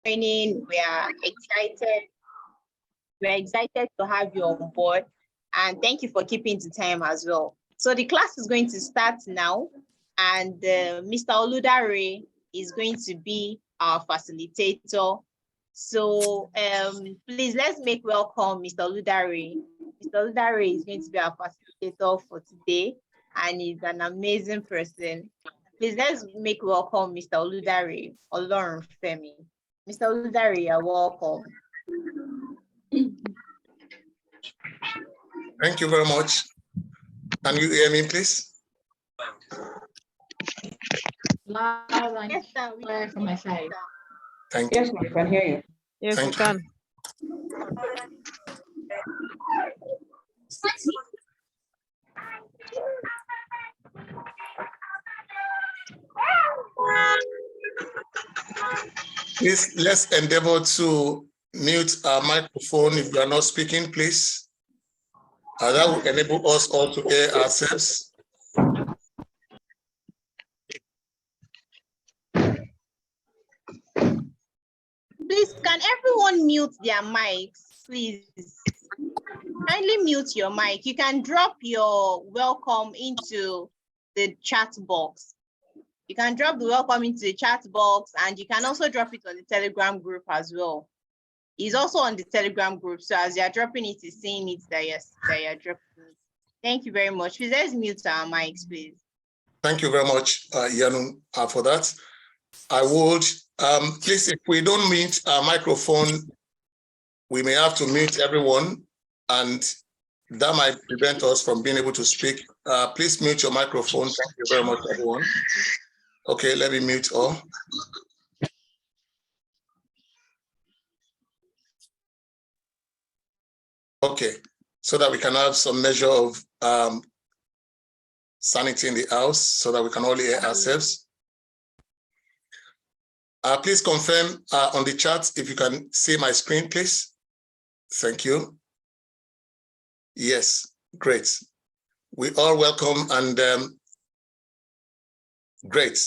joining. We are excited. We're excited to have you on board, and thank you for keeping the time as well. So the class is going to start now, and Mr. Oludare is going to be our facilitator. So please let's make welcome Mr. Oludare. Mr. Oludare is going to be our facilitator for today, and he's an amazing person. Please let's make welcome Mr. Oludare Olorunfemi. Mr. Oludare, you're welcome. Thank you very much. Can you hear me, please? Loud and clear from my side. Thank you. Yes, we can hear you. Yes, Thank we can. Please, let's endeavor to mute our microphone if you are not speaking, please. That will enable us all to hear ourselves. Please, can everyone mute their mics, please? Kindly mute your mic. You can drop your welcome into the chat box. You can drop the welcome into the chat box, and you can also drop it on the Telegram group as well. It's also on the Telegram group, so as you're dropping it, it's saying it that you're dropping it. Thank you very much. Please, let's mute our mics, please. Thank you very much, Yanu, for that. I would, please, if we don't mute our microphone, we may have to mute everyone, and that might prevent us from being able to speak. Please mute your microphone. Thank you very much, everyone. Okay, let me mute all. Okay, so that we can have some measure of sanity in the house, so that we can all hear ourselves. Please confirm on the chat if you can see my screen, please. Thank you. Yes, great. We all welcome and great.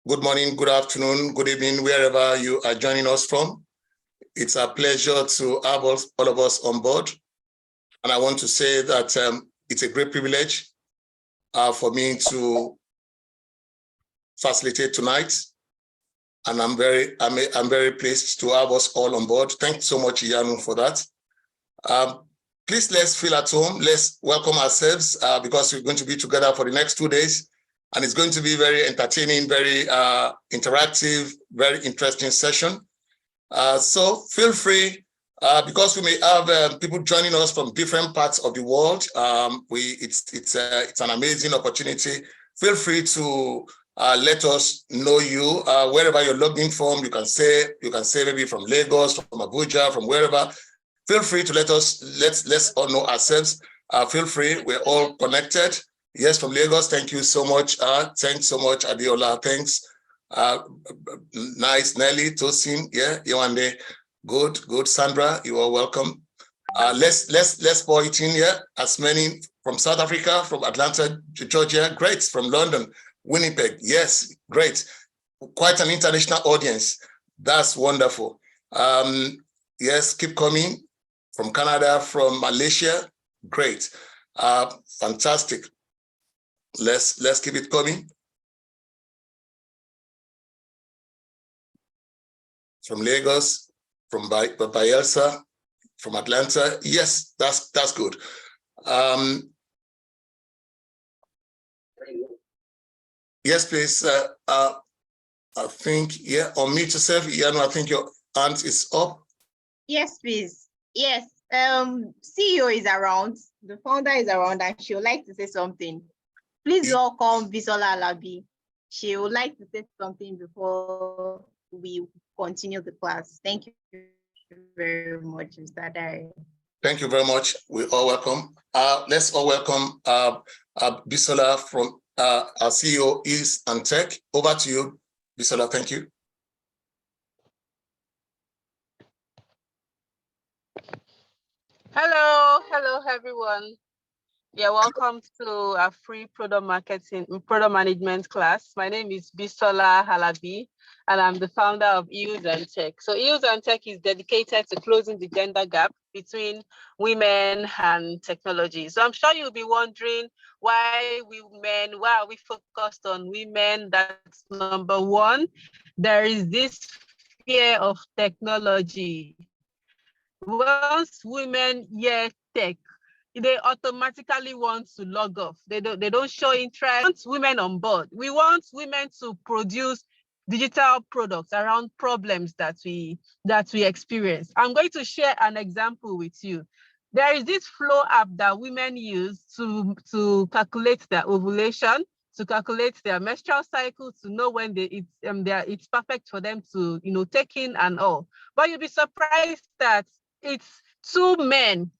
Good morning, good afternoon, good evening, wherever you are joining us from. It's a pleasure to have all of us on board. And I want to say that it's a great privilege for me to facilitate tonight. And I'm very pleased to have us all on board. Thanks so much, Yanu, for that. Please, let's feel at home. Let's welcome ourselves because we're going to be together for the next 2 days. And it's going to be very entertaining, very interactive, very interesting session. So feel free, because we may have people joining us from different parts of the world. It's an amazing opportunity. Feel free to let us know you wherever you're logged in from. You can say maybe from Lagos, from Abuja, from wherever. Feel free to let's all know ourselves. Feel free, we're all connected. Yes, from Lagos. Thank you so much. Thanks so much, Adiola. Thanks. Nice, Nelly, Tosin. Yeah, Yewande. Good. Sandra, you are welcome. Let's pour it in here. As many from South Africa, from Atlanta, Georgia. Great. From London, Winnipeg. Yes, great. Quite an international audience. That's wonderful. Yes, keep coming. From Canada, from Malaysia. Great. Fantastic. Let's keep it coming. From Lagos, from Bayelsa, from Atlanta. Yes, that's good. Yes, please. I think, yeah, unmute yourself. Yanu, I think your hand is up. Yes, please. Yes. CEO is around. The founder is around, and she would like to say something. Please welcome Bisola Alabi. She would like to say something before we continue the class. Thank you very much, Mr. Dari. Thank you very much. We all welcome. Let's all welcome Bisola from our CEO, Ease and Tech. Over to you, Bisola. Thank you. Hello, everyone. Yeah, welcome to a free product management class. My name is Bisola Halabi, and I'm the founder of Eels and Tech. So Eels and Tech is dedicated to closing the gender gap between women and technology. So I'm sure you'll be wondering why are we focused on women? That's number one. There is this fear of technology. Once women hear tech, they automatically want to log off. They don't show interest. We want women on board. We want women to produce digital products around problems that we experience. I'm going to share an example with you. There is this flow app that women use to calculate their ovulation, to calculate their menstrual cycle, to know when it's perfect for them to take in and all. But you'll be surprised that it's two men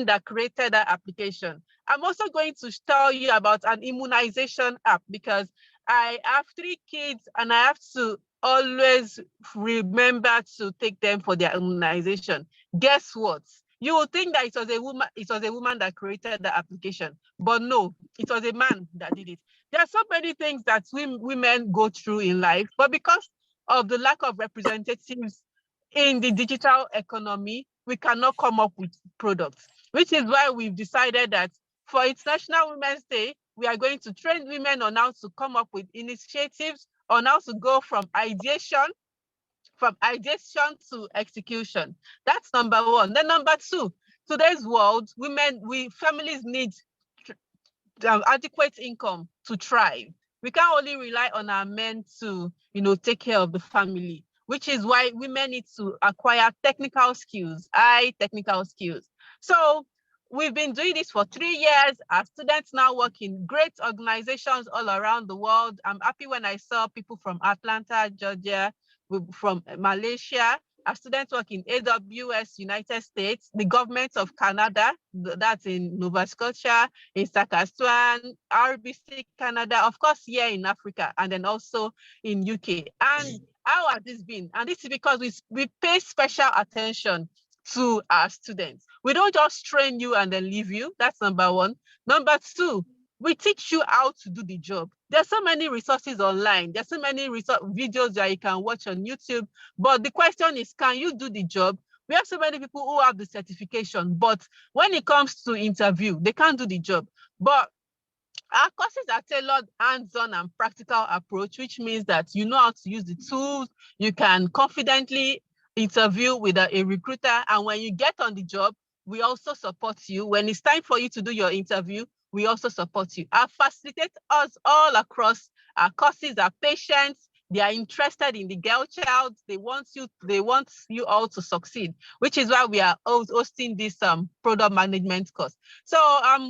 that created that application. I'm also going to tell you about an immunization app because I have 3 kids and I have to always remember to take them for their immunization. Guess what? You will think that it was a woman that created the application, but no, it was a man that did it. There are so many things that women go through in life, but because of the lack of representatives in the digital economy, we cannot come up with products, which is why we've decided that for International Women's Day, we are going to train women on how to come up with initiatives, on how to go from ideation to execution. That's number one. Then number two, today's world, families need adequate income to thrive. We can't only rely on our men to, take care of the family, which is why women need to acquire technical skills, high technical skills. So we've been doing this for 3 years. Our students now work in great organizations all around the world. I'm happy when I saw people from Atlanta, Georgia, from Malaysia. Our students work in AWS, United States, the government of Canada, that's in Nova Scotia, in Saskatchewan, RBC, Canada, of course, here in Africa, and then also in UK. And how has this been? And this is because we pay special attention to our students. We don't just train you and then leave you. That's number one. Number two, we teach you how to do the job. There's so many resources online. There's so many videos that you can watch on YouTube. But the question is, can you do the job? We have so many people who have the certification, but when it comes to interview, they can't do the job. But our courses are tailored hands-on and practical approach, which means that you know how to use the tools. You can confidently interview with a recruiter. And when you get on the job, we also support you. When it's time for you to do your interview, we also support you. Our facilitators all across our courses are patients. They are interested in the girl child. They want you all to succeed, which is why we are hosting this product management course. So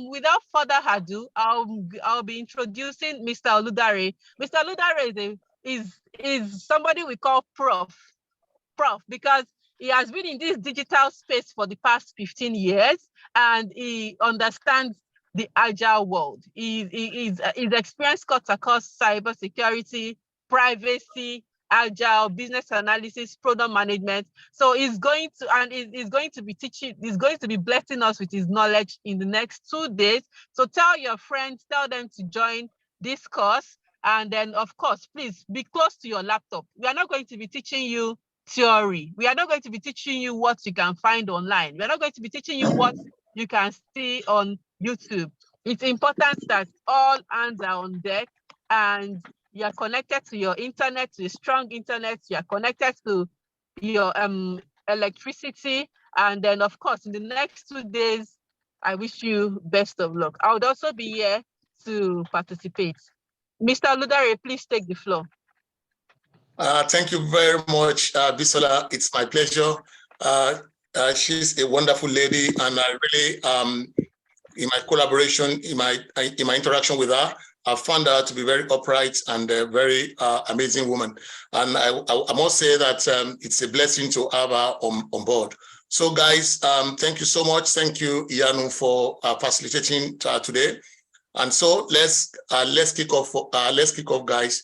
without further ado, I'll be introducing Mr. Oludare. Mr. Oludare is somebody we call Prof, because he has been in this digital space for the past 15 years and he understands the agile world. His experience cuts across cybersecurity, privacy, agile, business analysis, product management. So he's going to be blessing us with his knowledge in the next 2 days. So tell your friends, tell them to join this course. And then, of course, please be close to your laptop. We are not going to be teaching you theory. We are not going to be teaching you what you can find online. We are not going to be teaching you what you can see on YouTube. It's important that all hands are on deck and you are connected to your internet, to a strong internet. You are connected to your electricity. And then, of course, in the next 2 days, I wish you best of luck. I would also be here to participate. Mr. Oludare, please take the floor. Thank you very much, Bisola. It's my pleasure. She's a wonderful lady, and I really, in my collaboration, in my interaction with her, I found her to be very upright and a very amazing woman. And I must say that it's a blessing to have her on board. So, guys, thank you so much. Thank you, Iyanu, for facilitating today. And so let's kick off. Guys.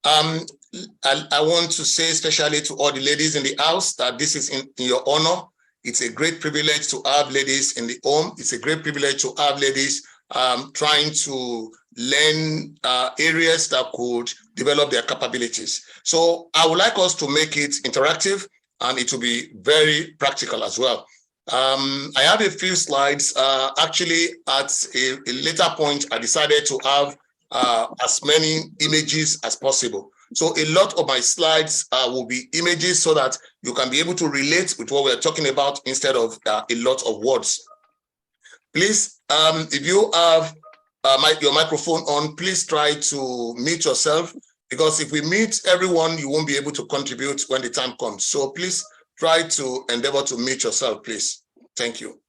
I want to say especially to all the ladies in the house that this is in your honor. It's a great privilege to have ladies in the home. It's a great privilege to have ladies trying to learn areas that could develop their capabilities. So I would like us to make it interactive, and it will be very practical as well. I have a few slides. Actually, at a later point, I decided to have as many images as possible. So a lot of my slides will be images so that you can be able to relate with what we're talking about instead of a lot of words. Please, if you have your microphone on, please try to mute yourself, because if we mute everyone, you won't be able to contribute when the time comes. So please try to endeavor to mute yourself, please. Thank you.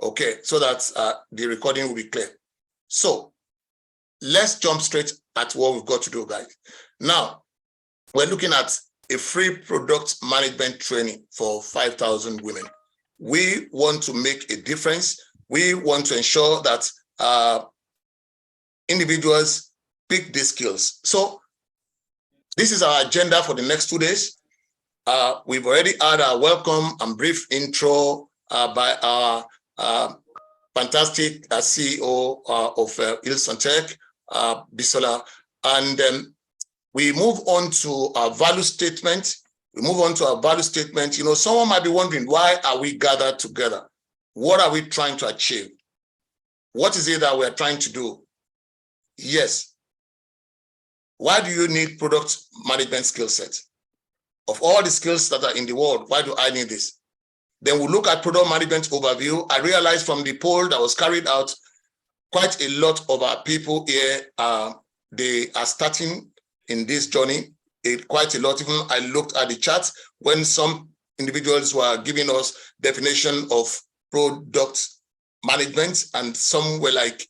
Okay, so that the recording will be clear. So let's jump straight at what we've got to do, guys. Now, we're looking at a free product management training for 5,000 women. We want to make a difference. We want to ensure that individuals pick these skills. So this is our agenda for the next 2 days. We've already had a welcome and brief intro by our fantastic CEO of Ilson-Tech, Bisola. And we move on to our value statement. You know, someone might be wondering, why are we gathered together? What are we trying to achieve? What is it that we're trying to do? Yes. Why do you need product management skill set? Of all the skills that are in the world, why do I need this? Then we look at product management overview. I realized from the poll that was carried out, quite a lot of our people here, they are starting in this journey. Quite a lot. Even I looked at the chat when some individuals were giving us definition of product management, and some were like,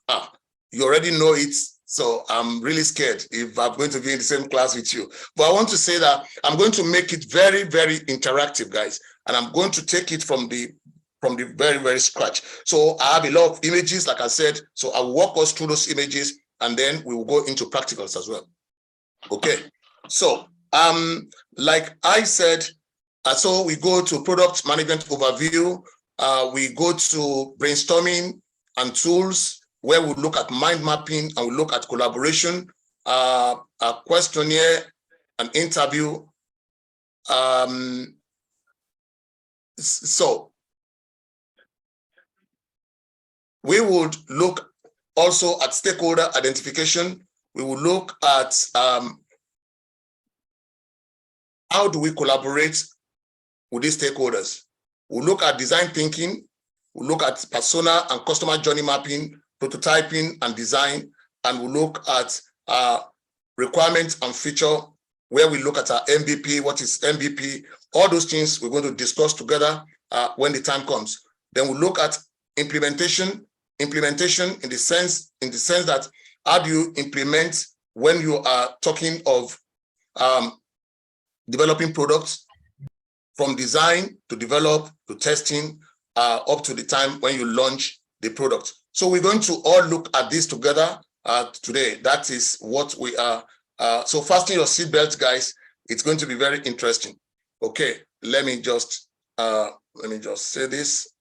you already know it, so I'm really scared if I'm going to be in the same class with you. But I want to say that I'm going to make it very, very interactive, guys, and I'm going to take it from the very, very scratch. So I have a lot of images, like I said, so I'll walk us through those images, and then we will go into practicals as well. Okay, so like I said, so we go to product management overview, we go to brainstorming and tools, where we look at mind mapping and we look at collaboration, a questionnaire, an interview. So we would look also at stakeholder identification. We will look at how do we collaborate with these stakeholders. We'll look at design thinking. We'll look at persona and customer journey mapping, prototyping and design, and we'll look at requirements and feature, where we look at our MVP, what is MVP, all those things we're going to discuss together when the time comes. Then we'll look at implementation in the sense that how do you implement when you are talking of developing products, from design to develop to testing up to the time when you launch the product. So we're going to all look at this together today. That is what we are. So fasten your seatbelts, guys. It's going to be very interesting. Okay, let me just say this.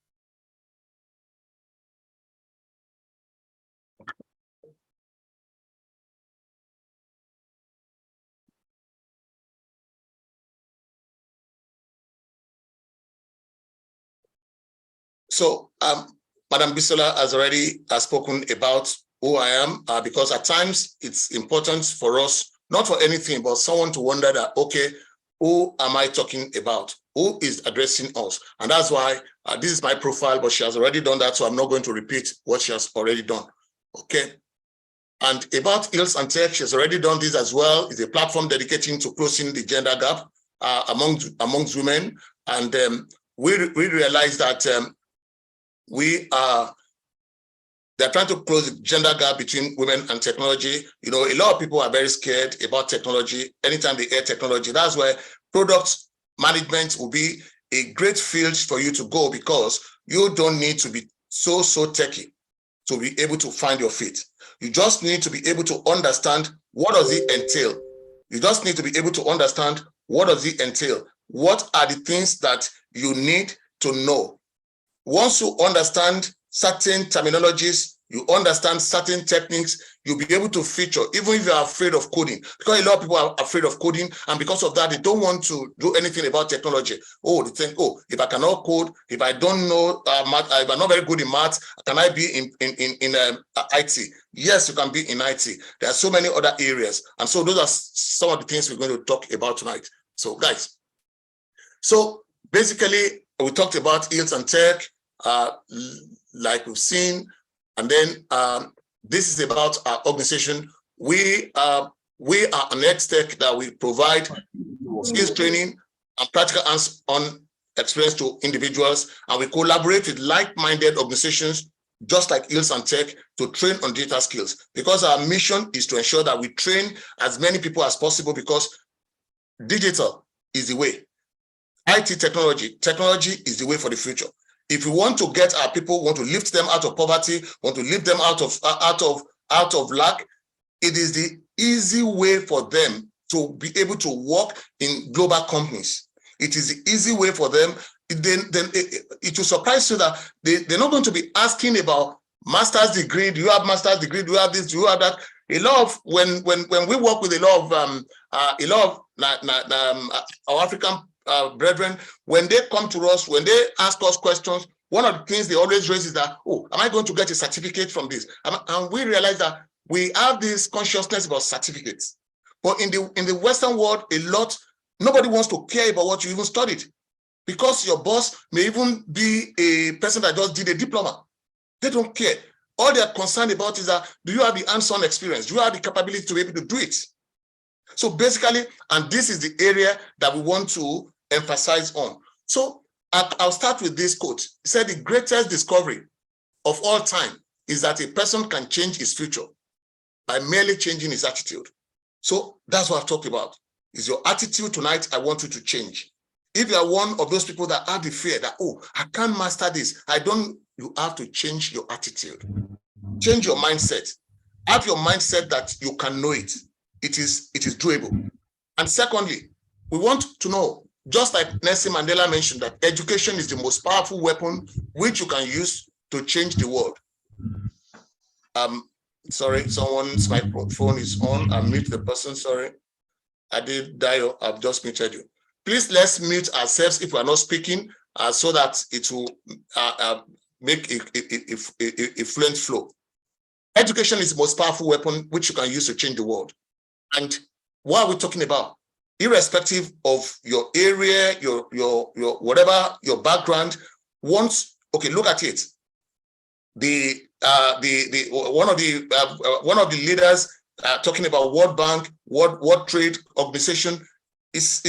So Madam Bisola has already spoken about who I am, because at times it's important for us, not for anything, but someone to wonder that, okay, who am I talking about? Who is addressing us? And that's why this is my profile, but she has already done that, so I'm not going to repeat what she has already done. Okay. And about Ilson-Tech, she has already done this as well. It's a platform dedicating to closing the gender gap amongst women. And we realize that they're trying to close the gender gap between women and technology. You know, a lot of people are very scared about technology. Anytime they hear technology, that's where product management will be a great field for you to go, because you don't need to be so techy to be able to find your feet. You just need to be able to understand what does it entail. You just need to be able to understand what does it entail. What are the things that you need to know once you understand certain terminologies, you understand certain techniques, you'll be able to feature, even if you're afraid of coding, because a lot of people are afraid of coding, and because of that, they don't want to do anything about technology. Oh, they think, oh, if I cannot code, if I don't know math, if I'm not very good in math, can I be in IT? Yes, you can be in IT. There are so many other areas, and so those are some of the things we're going to talk about tonight. So, guys, so basically, we talked about IELTS and tech, like we've seen. And then this is about our organization. We are an ex-tech that we provide skills training and practical hands-on experience to individuals, and we collaborate with like-minded organizations just like IELTS and tech to train on digital skills, because our mission is to ensure that we train as many people as possible, because digital is the way. IT technology is the way for the future. If we want to get our people, want to lift them out of poverty, want to lift them out of lack, it is the easy way for them to be able to work in global companies. It is the easy way for them. It will surprise you that they're not going to be asking about master's degree. Do you have master's degree? Do you have this? Do you have that? A lot of when we work with a lot of our African brethren, when they come to us, when they ask us questions, one of the things they always raise is that, oh, am I going to get a certificate from this? And we realize that we have this consciousness about certificates. But in the Western world, nobody wants to care about what you even studied, because your boss may even be a person that just did a diploma. They don't care. All they're concerned about is that, do you have the hands-on experience? Do you have the capability to be able to do it? So basically, and this is the area that we want to emphasize on. So I'll start with this quote. It said, the greatest discovery of all time is that a person can change his future by merely changing his attitude. So that's what I've talked about. Is your attitude tonight, I want you to change. If you are one of those people that have the fear that, oh, I can't master this, you have to change your attitude. Change your mindset. Have your mindset that you can know it. It is doable. And secondly, we want to know, just like Nelson Mandela mentioned, that education is the most powerful weapon which you can use to change the world. Sorry, someone's microphone is on. I mute the person, sorry. I did dial, I've just muted you. Please, let's mute ourselves if we're not speaking, so that it will make a fluent flow. Education is the most powerful weapon which you can use to change the world. And what are we talking about? Irrespective of your area, your whatever your background, okay, look at it. One of the leaders talking about World Bank, World Trade Organization is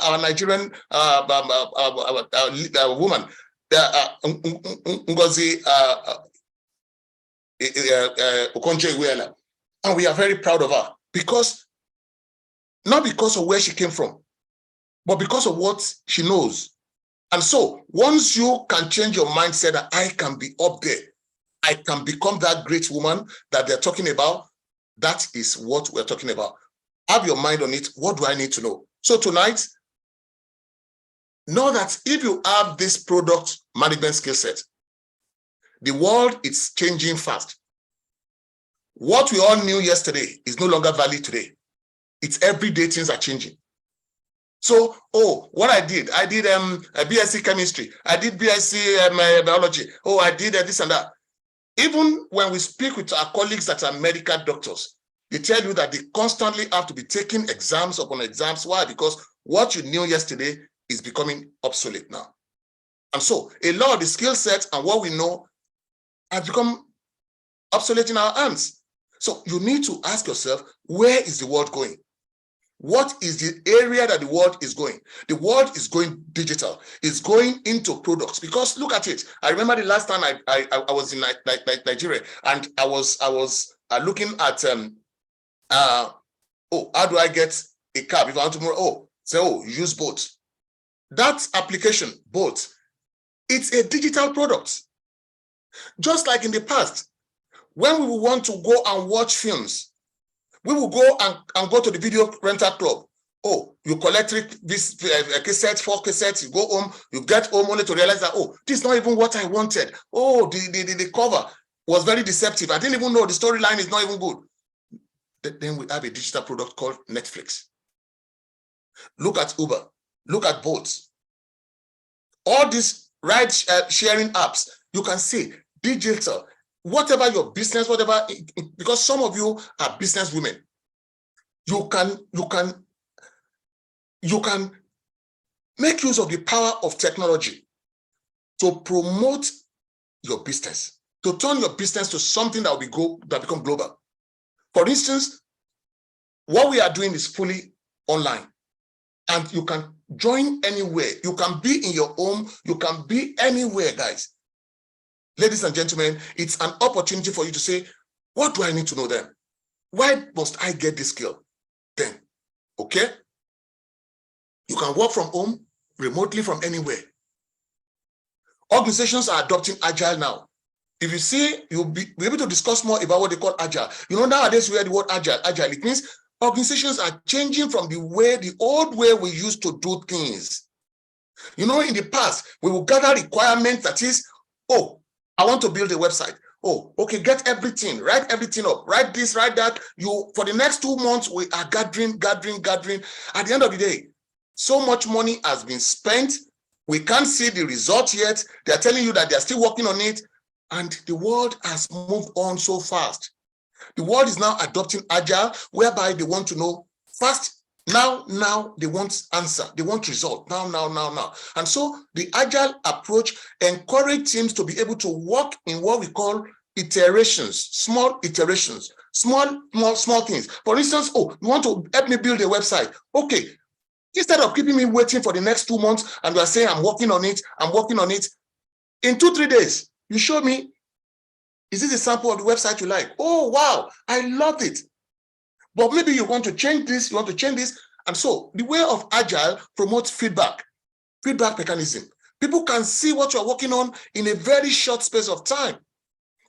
our Nigerian woman, Ngozi Okonjo-Iweala, and we are very proud of her, not because of where she came from, but because of what she knows. And so once you can change your mindset that I can be up there, I can become that great woman that they're talking about, that is what we're talking about. Have your mind on it. What do I need to know? So tonight, know that if you have this product management skill set, the world is changing fast. What we all knew yesterday is no longer valid today. It's everyday things are changing. So, what I did a BSc chemistry, I did BSc biology, I did this and that. Even when we speak with our colleagues that are medical doctors, they tell you that they constantly have to be taking exams upon exams. Why? Because what you knew yesterday is becoming obsolete now. And so a lot of the skill sets and what we know have become obsolete in our hands. So you need to ask yourself, where is the world going? What is the area that the world is going? The world is going digital. It's going into products, because look at it. I remember the last time I was in Nigeria, and I was looking at how do I get a cab if I want to use Bolt. That application, Bolt, it's a digital product. Just like in the past, when we want to go and watch films, we will go and go to the video rental club, Oh, you collect this cassette, 4 cassettes, you go home, you get home only to realize that, oh, this is not even what I wanted. Oh, the cover was very deceptive. I didn't even know the storyline is not even good. Then we have a digital product called Netflix. Look at Uber, look at Bolt. All these ride sharing apps, you can see digital, whatever your business, whatever, because some of you are business women. You can make use of the power of technology to promote your business, to turn your business to something that will become global. For instance, what we are doing is fully online, and you can join anywhere. You can be in your home, you can be anywhere, guys. Ladies and gentlemen, it's an opportunity for you to say, what do I need to know then? Why must I get this skill then? Okay? You can work from home, remotely from anywhere. Organizations are adopting Agile now. If you see, you'll be able to discuss more about what they call Agile. You know, nowadays we hear the word Agile. It means organizations are changing from the old way we used to do things. You know, in the past, we will gather requirements that is, oh, I want to build a website. Oh, okay, get everything, write everything up, write this, write that. For the next 2 months, we are gathering. At the end of the day, so much money has been spent. We can't see the result yet. They're telling you that they're still working on it. And the world has moved on so fast. The world is now adopting Agile, whereby they want to know fast. Now they want answer. They want result. Now. And so the Agile approach encourages teams to be able to work in what we call iterations, small iterations, small things. For instance, oh, you want to help me build a website. Okay. Instead of keeping me waiting for the next 2 months and you are saying, I'm working on it. In 2-3 days, you show me, is this a sample of the website you like? Oh, wow, I love it. But maybe you want to change this, And so the way of Agile promotes feedback mechanism. People can see what you're working on in a very short space of time.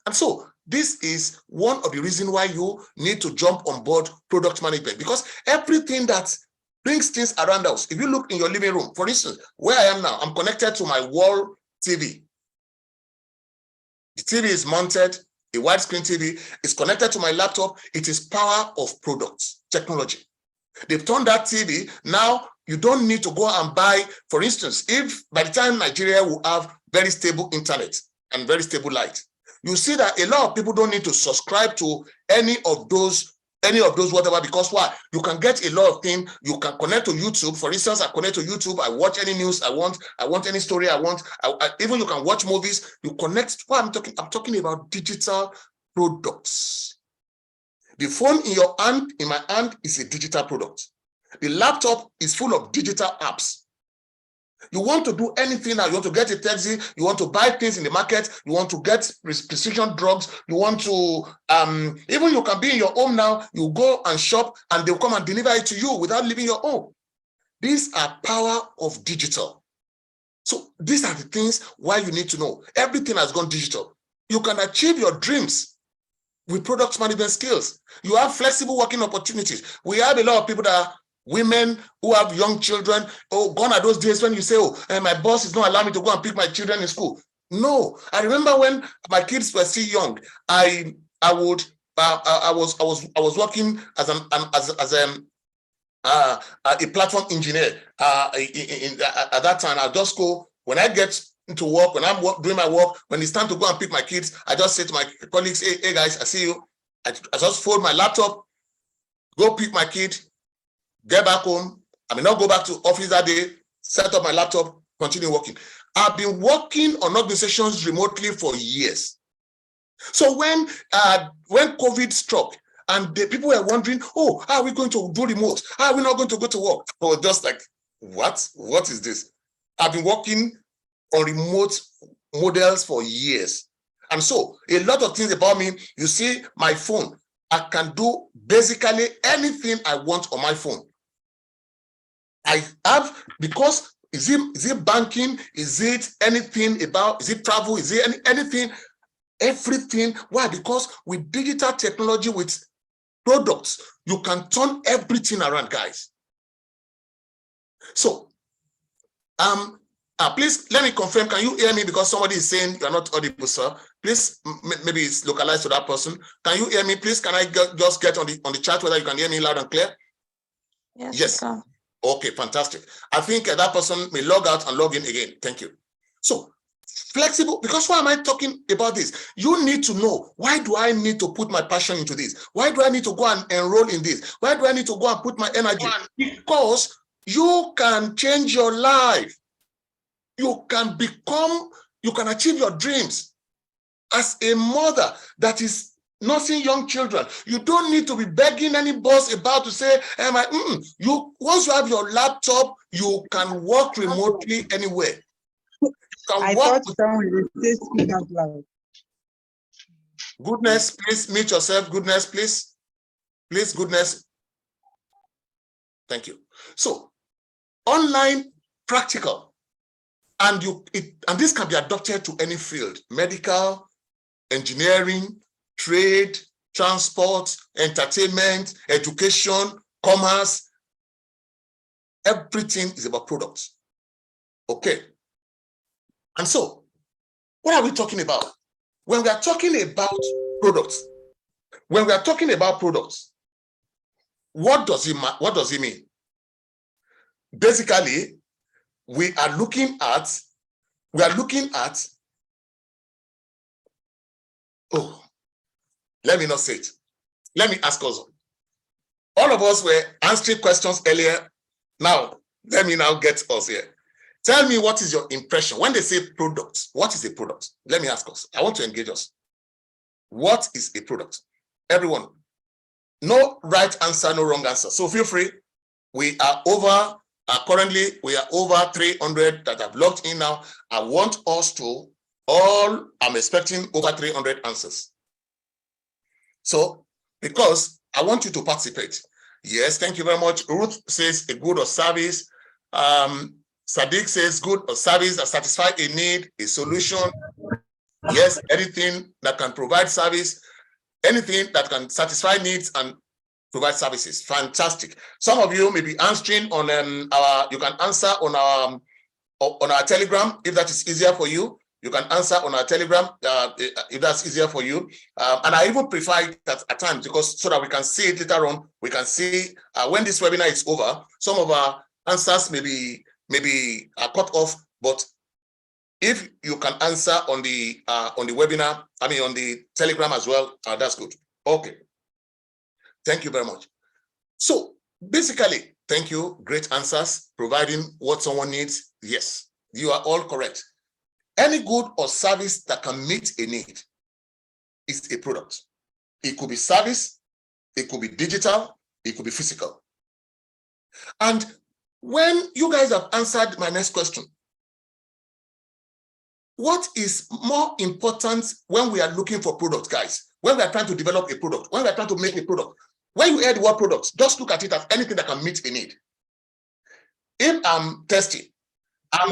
And so this is one of the reasons why you need to jump on board product management, because everything that brings things around us. If you look in your living room, for instance, where I am now, I'm connected to my wall TV. The TV is mounted, a widescreen TV is connected to my laptop. It is power of products, technology. They've turned that TV. Now you don't need to go and buy, for instance, if by the time Nigeria will have very stable internet and very stable light, you see that a lot of people don't need to subscribe to any of those whatever, because why? You can get a lot of things. You can connect to YouTube. For instance, I connect to YouTube. I watch any news I want any story I want. Even you can watch movies. You connect. Well, I'm talking about digital products. The phone in my hand is a digital product. The laptop is full of digital apps. You want to do anything now, you want to get a taxi, you want to buy things in the market, you want to get prescription drugs, you want to, even you can be in your home now, you go and shop and they'll come and deliver it to you without leaving your home. These are power of digital. So these are the things why you need to know. Everything has gone digital. You can achieve your dreams with product management skills. You have flexible working opportunities. We have a lot of people that are women who have young children. Oh, gone are those days when you say, oh, my boss is not allowing me to go and pick my children in school. No, I remember when my kids were still young, I was working as a platform engineer. At that time, I just go, when I get into work, when I'm doing my work, when it's time to go and pick my kids, I just say to my colleagues, hey guys, I see you. I just fold my laptop, go pick my kid, get back home. I may not go back to office that day, set up my laptop, continue working. I've been working on organizations remotely for years. So when COVID struck and the people were wondering, oh, how are we going to do remote? How are we not going to go to work? I was just like, what? What is this? I've been working on remote models for years. And so a lot of things about me, you see my phone, I can do basically anything I want on my phone. I have, because is it banking? Is it anything about, is it travel? Is it anything? Everything. Why? Because with digital technology, with products, you can turn everything around, guys. So, please let me confirm. Can you hear me? Because somebody is saying you're not audible, sir. Please, maybe it's localized to that person. Can you hear me? Please, can I just get on the chat whether you can hear me loud and clear? Yes. Yes. Okay, fantastic. I think that person may log out and log in again. Thank you. So, flexible, because why am I talking about this? You need to know, why do I need to put my passion into this? Why do I need to go and enroll in this? Why do I need to go and put my energy? Because you can change your life. You can achieve your dreams. As a mother that is nursing young children, you don't need to be begging any boss about to say, once you have your laptop, you can work remotely anywhere. I thought someone would say speak out loud. Goodness, please mute yourself. Goodness, please. Please, goodness. Thank you. So, online, practical, and this can be adopted to any field: medical, engineering, trade, transport, entertainment, education, commerce. Everything is about products. Okay. And so, what are we talking about? When we are talking about products, what does it mean? Basically, we are looking at, let me not say it. Let me ask us. All of us were answering questions earlier. Now, let me now get us here. Tell me, what is your impression? When they say product, what is a product? Let me ask us. I want to engage us. What is a product? Everyone, no right answer, no wrong answer. So feel free. We are over, currently, we are over 300 that have logged in now. I want us to I'm expecting over 300 answers. So, because I want you to participate. Yes, thank you very much. Ruth says a good or service. Sadiq says good or service that satisfy a need, a solution. Yes, anything that can provide service, anything that can satisfy needs and provide services. Fantastic. Some of you may be answering on you can answer on our Telegram if that is easier for you. You can answer on our Telegram if that's easier for you. And I even prefer it at times because so that we can see it later on. We can see when this webinar is over, some of our answers may be cut off, but if you can answer on the webinar, on the Telegram as well, that's good. Okay. Thank you very much. So basically, thank you. Great answers, providing what someone needs. Yes, you are all correct. Any good or service that can meet a need is a product. It could be service, it could be digital, it could be physical. And when you guys have answered my next question, what is more important when we are looking for products, guys? When we are trying to develop a product, when we are trying to make a product, when you hear the word products, just look at it as anything that can meet a need. If I'm thirsty, I'm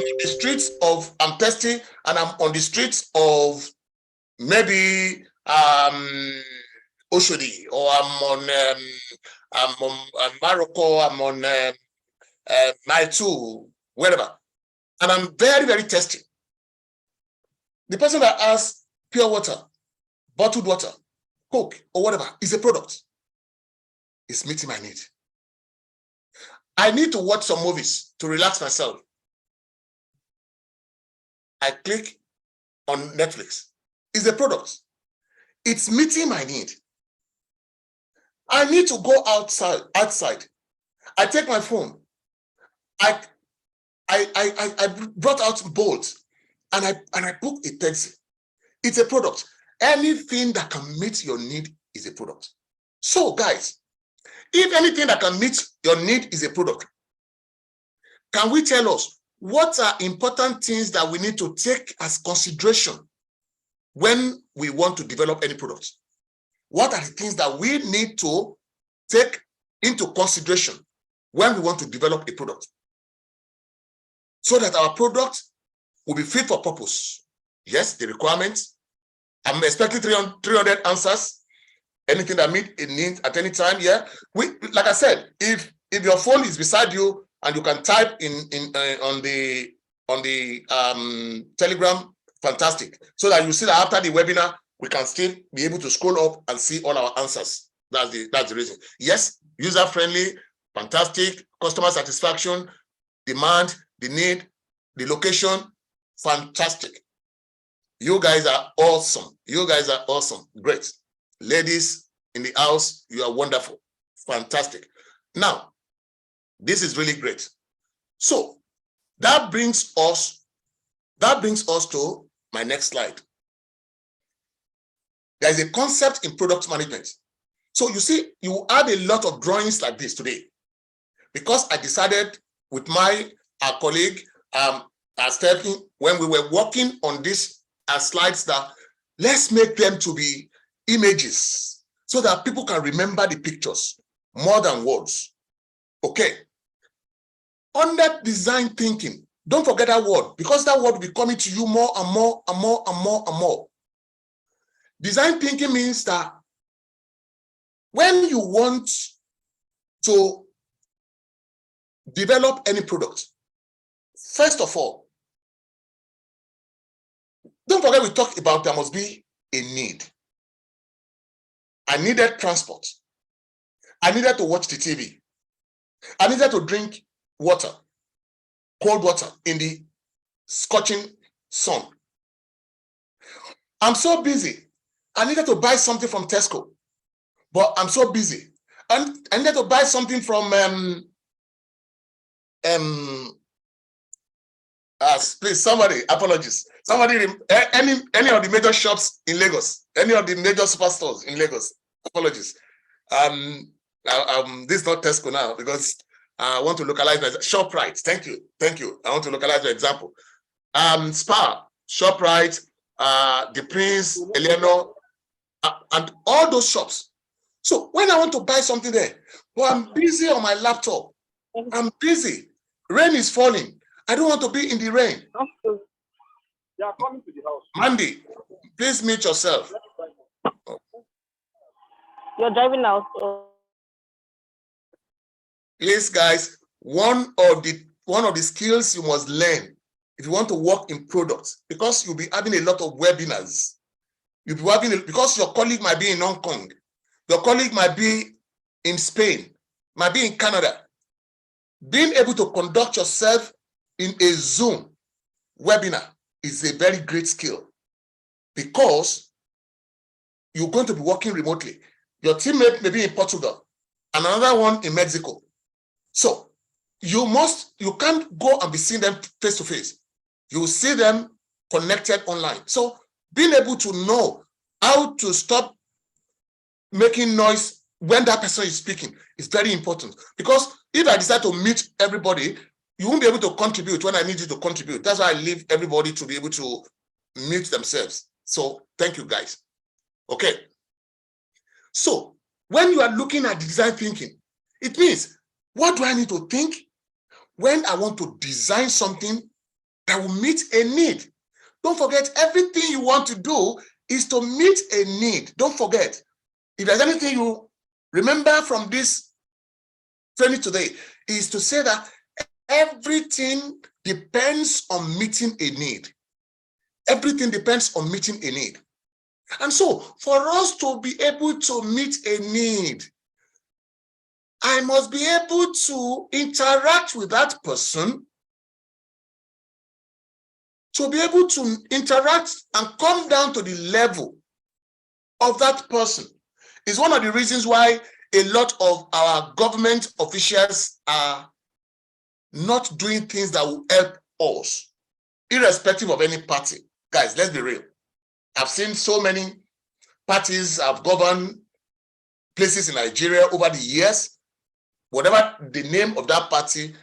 thirsty and I'm on the streets of maybe Oshodi, or I'm on Morocco, I'm on Mile 2, wherever, and I'm very, very thirsty. The person that has pure water, bottled water, Coke, or whatever is a product. It's meeting my need. I need to watch some movies to relax myself. I click on Netflix. It's a product. It's meeting my need. I need to go outside. I take my phone. I brought out Bolt and I book a taxi. It's a product. Anything that can meet your need is a product. So guys, if anything that can meet your need is a product, can we tell us what are important things that we need to take as consideration when we want to develop any product? What are the things that we need to take into consideration when we want to develop a product so that our product will be fit for purpose? Yes, the requirements. I'm expecting 300 answers. Anything that meet a need at any time, yeah. Like I said, if your phone is beside you and you can type on the Telegram, fantastic. So that you see that after the webinar, we can still be able to scroll up and see all our answers. That's the reason. Yes, user-friendly, fantastic, customer satisfaction, demand, the need, the location, fantastic. You guys are awesome. You guys are awesome. Great. Ladies in the house, you are wonderful. Fantastic. Now, this is really great. So that brings us to my next slide. There is a concept in product management. So you see, you have a lot of drawings like this today, because I decided with my colleague, Stephanie, when we were working on this slides, that let's make them to be images so that people can remember the pictures more than words. Okay. Under design thinking, don't forget that word, because that word will be coming to you more and more and more and more and more. Design thinking means that when you want to develop any product, first of all, don't forget we talked about there must be a need. I needed transport. I needed to watch the TV. I needed to drink water, cold water in the scorching sun. I'm so busy. I needed to buy something from Tesco, but I'm so busy. And I needed to buy something from please, somebody, apologies. Somebody, any of the major shops in Lagos, any of the major superstores in Lagos, apologies. This is not Tesco now, because I want to localize my ShopRite. Thank you. I want to localize the example. Spar, ShopRite, the Prince, Eleanor, and all those shops. So when I want to buy something there, well, I'm busy on my laptop. I'm busy. Rain is falling. I don't want to be in the rain. They are coming to the house. Mandy, please mute yourself. You're driving out. Please, guys, one of the skills you must learn if you want to work in products, because you'll be having a lot of webinars. You'll be having because your colleague might be in Hong Kong, your colleague might be in Spain, might be in Canada. Being able to conduct yourself in a Zoom webinar is a very great skill, because you're going to be working remotely. Your teammate may be in Portugal, and another one in Mexico. So you can't go and be seeing them face to face. You see them connected online. So being able to know how to stop making noise when that person is speaking is very important, because if I decide to mute everybody, you won't be able to contribute when I need you to contribute. That's why I leave everybody to be able to mute themselves. So thank you, guys. Okay. So when you are looking at design thinking, it means, what do I need to think when I want to design something that will meet a need? Don't forget, everything you want to do is to meet a need. Don't forget. If there's anything you remember from this training today, is to say that everything depends on meeting a need. Everything depends on meeting a need. And so for us to be able to meet a need, I must be able to interact with that person, to be able to interact and come down to the level of that person. Is one of the reasons why a lot of our government officials are not doing things that will help us, irrespective of any party. Guys, let's be real. I've seen so many parties have governed places in Nigeria over the years. Whatever the name of that party,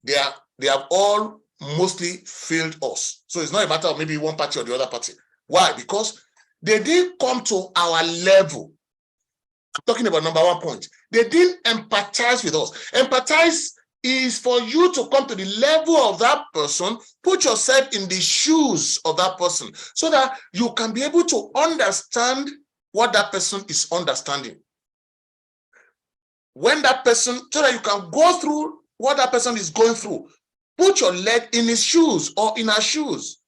they have all mostly failed us. So it's not a matter of maybe one party or the other party. Why? Because they didn't come to our level. I'm talking about number one point. They didn't empathize with us. Empathize is for you to come to the level of that person, put yourself in the shoes of that person, so that you can be able to understand what that person is understanding. When that person, so that you can go through what that person is going through. Put your leg in his shoes or in her shoes.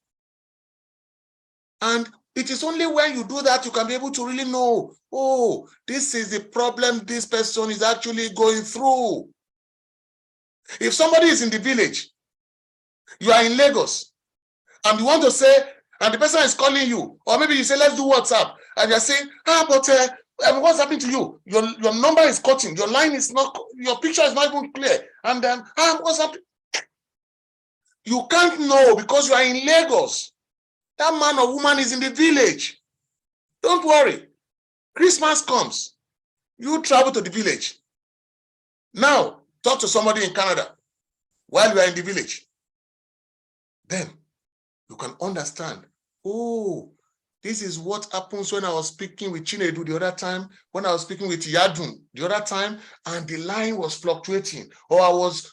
And it is only when you do that you can be able to really know, oh, this is the problem this person is actually going through. If somebody is in the village, you are in Lagos, and you want to say, and the person is calling you, or maybe you say, let's do WhatsApp, and you're saying, but what's happening to you? Your number is cutting, your line is not, your picture is not even clear, and then, what's happening? You can't know because you are in Lagos. That man or woman is in the village. Don't worry. Christmas comes. You travel to the village. Now, talk to somebody in Canada while you are in the village. Then you can understand, oh, this is what happens when I was speaking with Chinedu the other time, when I was speaking with Yadun the other time, and the line was fluctuating. Or I was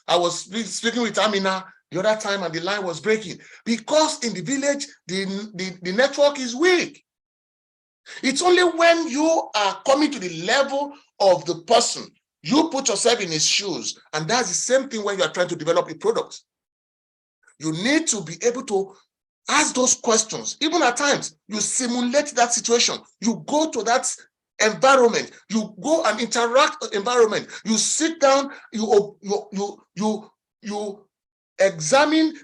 speaking with Amina the other time and the line was breaking. Because in the village, the network is weak. It's only when you are coming to the level of the person, you put yourself in his shoes, and that's the same thing when you are trying to develop a product. You need to be able to ask those questions. Even at times, you simulate that situation. You go to that environment. You go and interact with the environment. You sit down. You examine.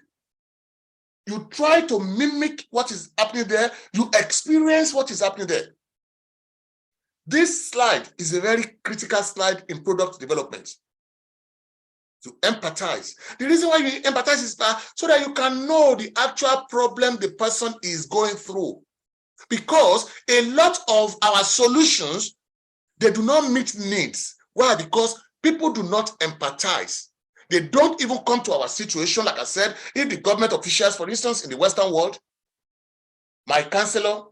You try to mimic what is happening there. You experience what is happening there. This slide is a very critical slide in product development. To empathize. The reason why you empathize is that so that you can know the actual problem the person is going through. Because a lot of our solutions, they do not meet needs. Why? Because people do not empathize. They don't even come to our situation. Like I said, if the government officials, for instance, in the Western world, my counselor,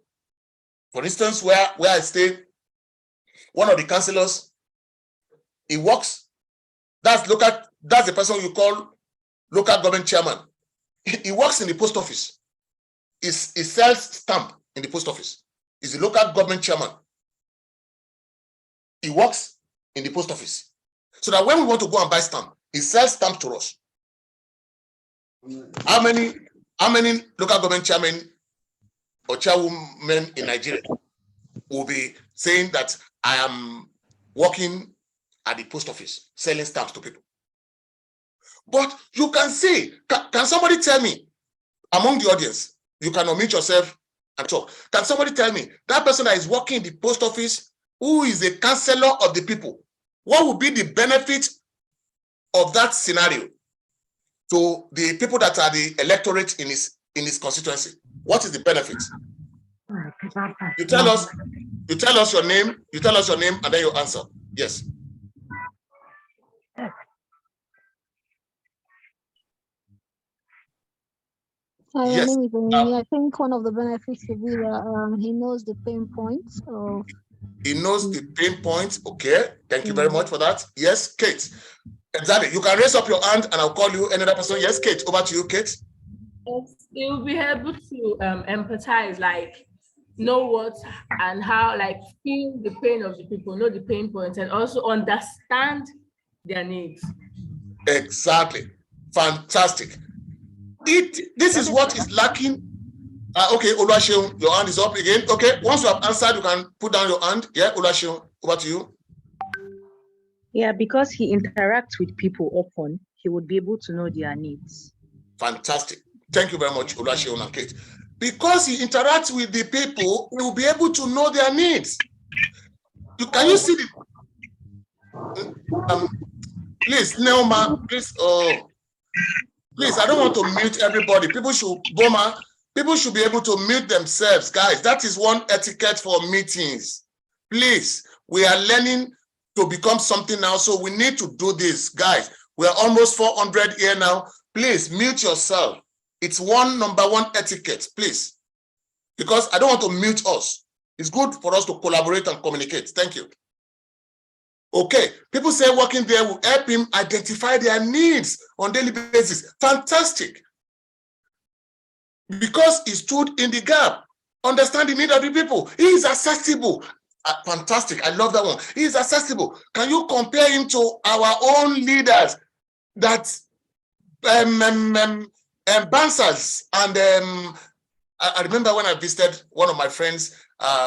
for instance, where I stay, one of the counselors, he works, that's the person you call local government chairman. He works in the post office. He sells stamp in the post office. He's the local government chairman. He works in the post office. So that when we want to go and buy stamp, he sells stamp to us. How many local government chairmen or chairwomen in Nigeria will be saying that I am working at the post office selling stamps to people? But you can see, can somebody tell me among the audience, you can unmute yourself and talk. Can somebody tell me that person that is working in the post office, who is a counselor of the people, what would be the benefit of that scenario to the people that are the electorate in his constituency? What is the benefit? You tell us your name, and then you answer. Yes. Hi, Yes. my name is Amy. I think one of the benefits would be that he knows the pain points of. He knows the pain points. Okay, thank you very much for that. Yes, Kate. Exactly. You can raise up your hand and I'll call you another person. Yes, Kate. Over to you, Kate. It will be able to empathize, like know what and how, like feel the pain of the people, know the pain points, and also understand their needs. Exactly. Fantastic. This is what is lacking. Okay, Oluwaseun, your hand is up again. Okay, once you have answered, you can put down your hand. Yeah, Oluwaseun, over to you. Yeah, because he interacts with people often, he would be able to know their needs. Fantastic. Thank you very much, Oluwaseun and Kate. Because he interacts with the people, he will be able to know their needs. Can you see the please, Neoma, please, please, I don't want to mute everybody. People should be able to mute themselves, guys. That is one etiquette for meetings. Please, we are learning to become something now, so we need to do this, guys. We are almost 400 here now. Please mute yourself. It's number one etiquette, please. Because I don't want to mute us. It's good for us to collaborate and communicate. Thank you. Okay, people say working there will help him identify their needs on a daily basis. Fantastic. Because he stood in the gap, understand the need of the people. He is accessible. Fantastic. I love that one. He is accessible. Can you compare him to our own leaders? that bouncers and I remember when I visited one of my friends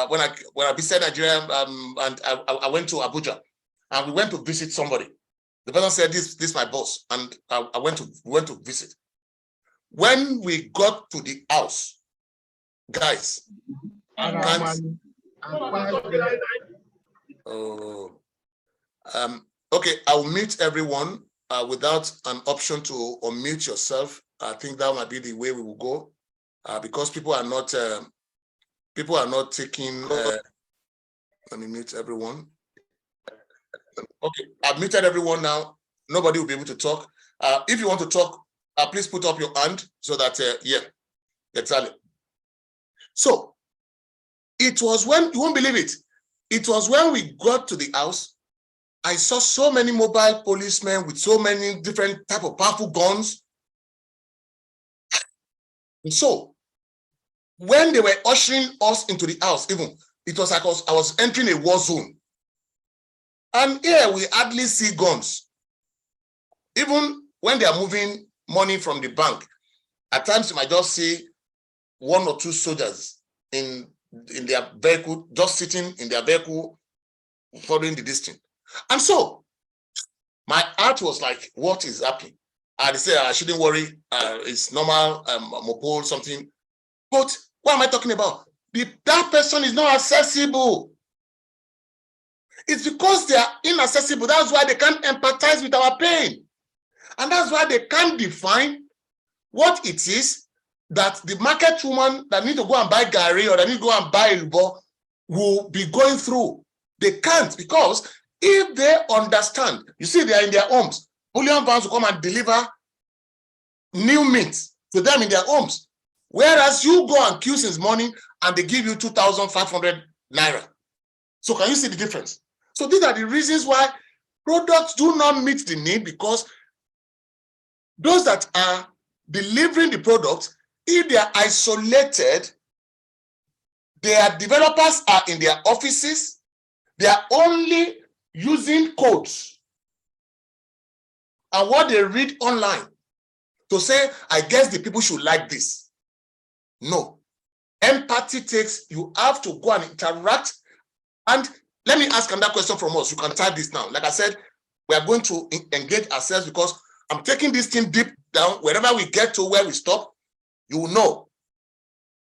when I visited Nigeria and I went to Abuja and we went to visit somebody. The person said, "This is my boss," and I went to visit. When we got to the house, guys, I can't. Oh, okay, I'll mute everyone without an option to unmute yourself. I think that might be the way we will go because people are not taking. Let me mute everyone. Okay, I've muted everyone now. Nobody will be able to talk. If you want to talk, please put up your hand so that yeah, exactly. So it was when, you won't believe it, it was when we got to the house, I saw so many mobile policemen with so many different type of powerful guns. And so when they were ushering us into the house, even it was like I was entering a war zone. And here we hardly see guns. Even when they are moving money from the bank, at times you might just see one or two soldiers in their vehicle, just sitting in their vehicle, following the distance. And so my heart was like, what is happening? I said, I shouldn't worry, it's normal, mobile, something. But what am I talking about? That person is not accessible. It's because they are inaccessible. That's why they can't empathize with our pain. And that's why they can't define what it is that the market woman that need to go and buy Gary or that need to go and buy Ilbo will be going through. They can't, because if they understand, you see, they are in their homes. Bullion banks will come and deliver new meat to them in their homes. Whereas you go and queue since morning and they give you 2,500 naira. So can you see the difference? So these are the reasons why products do not meet the need, because those that are delivering the product, if they are isolated, their developers are in their offices, they are only using codes and what they read online to say, I guess the people should like this. No. Empathy takes, you have to go and interact. And let me ask another question from us. You can type this now. Like I said, we are going to engage ourselves because I'm taking this thing deep down. Wherever we get to where we stop, you will know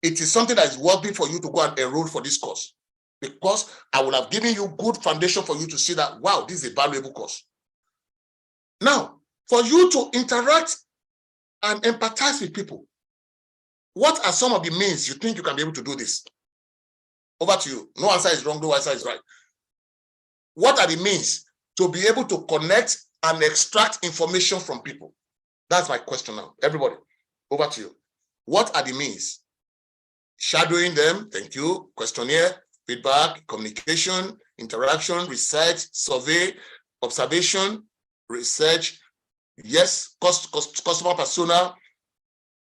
it is something that is worthy for you to go and enroll for this course, because I will have given you good foundation for you to see that, wow, this is a valuable course. Now, for you to interact and empathize with people, what are some of the means you think you can be able to do this? Over to you. No answer is wrong, no answer is right. What are the means to be able to connect and extract information from people? That's my question now. Everybody, over to you. What are the means? Shadowing them, thank you. Questionnaire, feedback, communication, interaction, research, survey, observation, research, yes, customer persona,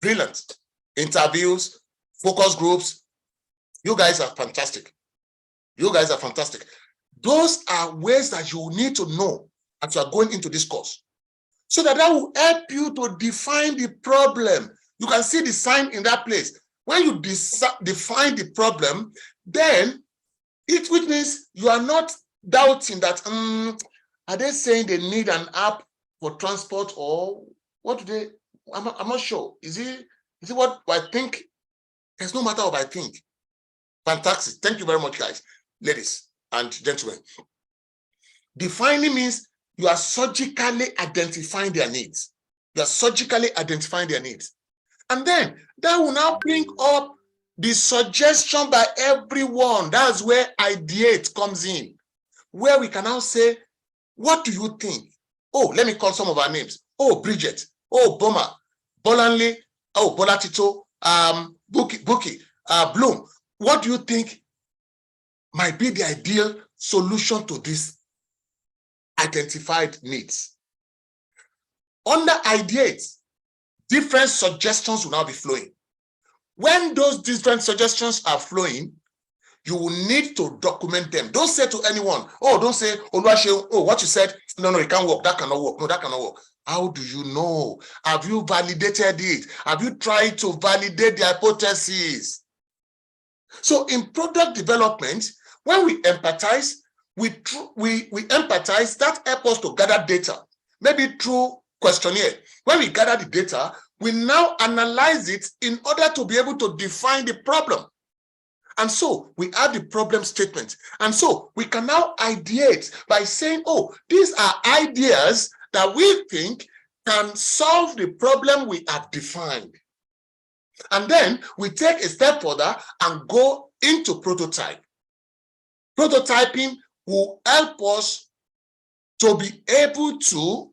brilliant. Interviews, focus groups. You guys are fantastic. You guys are fantastic. Those are ways that you need to know as you are going into this course, so that will help you to define the problem. You can see the sign in that place. When you define the problem, then it means you are not doubting that, are they saying they need an app for transport, or what do they, I'm not sure. Is it what I think? There's no matter what I think. Fantastic. Thank you very much, guys, ladies and gentlemen. Defining means you are surgically identifying their needs. You are surgically identifying their needs. And then that will now bring up the suggestion by everyone. That's where ideate comes in, where we can now say, what do you think? Oh, let me call some of our names. Oh, Bridget. Oh, Boma. Bolanle. Oh, Bolatito. Buki. Bloom. What do you think might be the ideal solution to this identified needs? Under ideate, different suggestions will now be flowing. When those different suggestions are flowing, you will need to document them. Don't say to anyone, oh, don't say, oh, what you said, no, it can't work, that cannot work, no, that cannot work. How do you know? Have you validated it? Have you tried to validate the hypothesis? So in product development, when we empathize, we empathize, that helps us to gather data, maybe through questionnaire. When we gather the data, we now analyze it in order to be able to define the problem. And so we have the problem statement. And so we can now ideate by saying, oh, these are ideas that we think can solve the problem we have defined. And then we take a step further and go into prototype. Prototyping will help us to be able to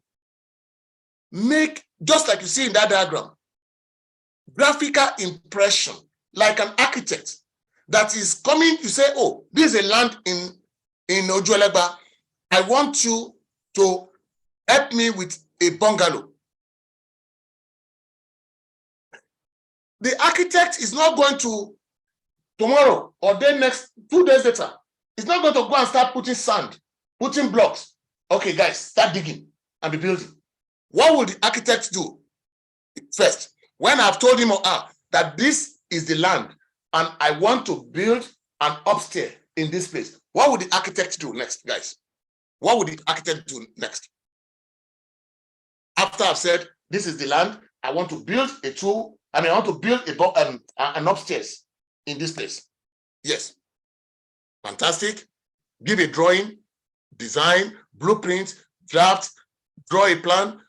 make, just like you see in that diagram, graphical impression, like an architect that is coming. You say, oh, this is a land in Ojuelegba. I want you to help me with a bungalow. The architect is not going to, tomorrow or then next 2 days later, it's not going to go and start putting sand, putting blocks. Okay, guys, start digging and be building. What will the architect do first? When I've told him or her that this is the land and I want to build an upstairs in this place, what would the architect do next, guys? What would the architect do next? After I've said, this is the land, I want to build I want to build an upstairs in this place. Yes. Fantastic. Give a drawing, design, blueprint, draft, draw a plan.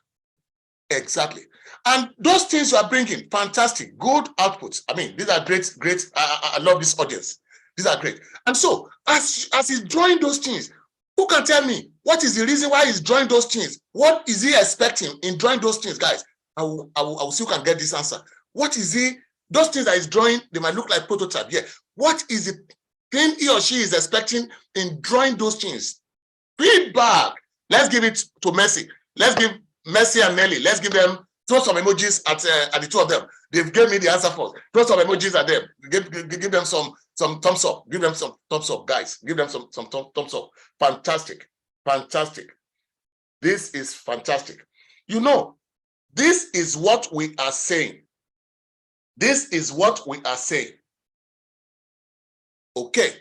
Exactly. And those things you are bringing, fantastic, good outputs. I mean, these are great. I love this audience. These are great. And so, as he's drawing those things, who can tell me what is the reason why he's drawing those things? What is he expecting in drawing those things, guys? I will see who can get this answer. What is he? Those things that he's drawing, they might look like prototype. Yeah. What is the thing he or she is expecting in drawing those things? Feedback. Let's give it to Mercy. Let's give Mercy and Nelly. Let's give them, throw some emojis at the two of them. They've given me the answer first. Throw some emojis at them. Give them some thumbs up. Give them some thumbs up, guys. Give them some thumbs up. Fantastic. Fantastic. This is fantastic. You know, this is what we are saying. This is what we are saying. Okay.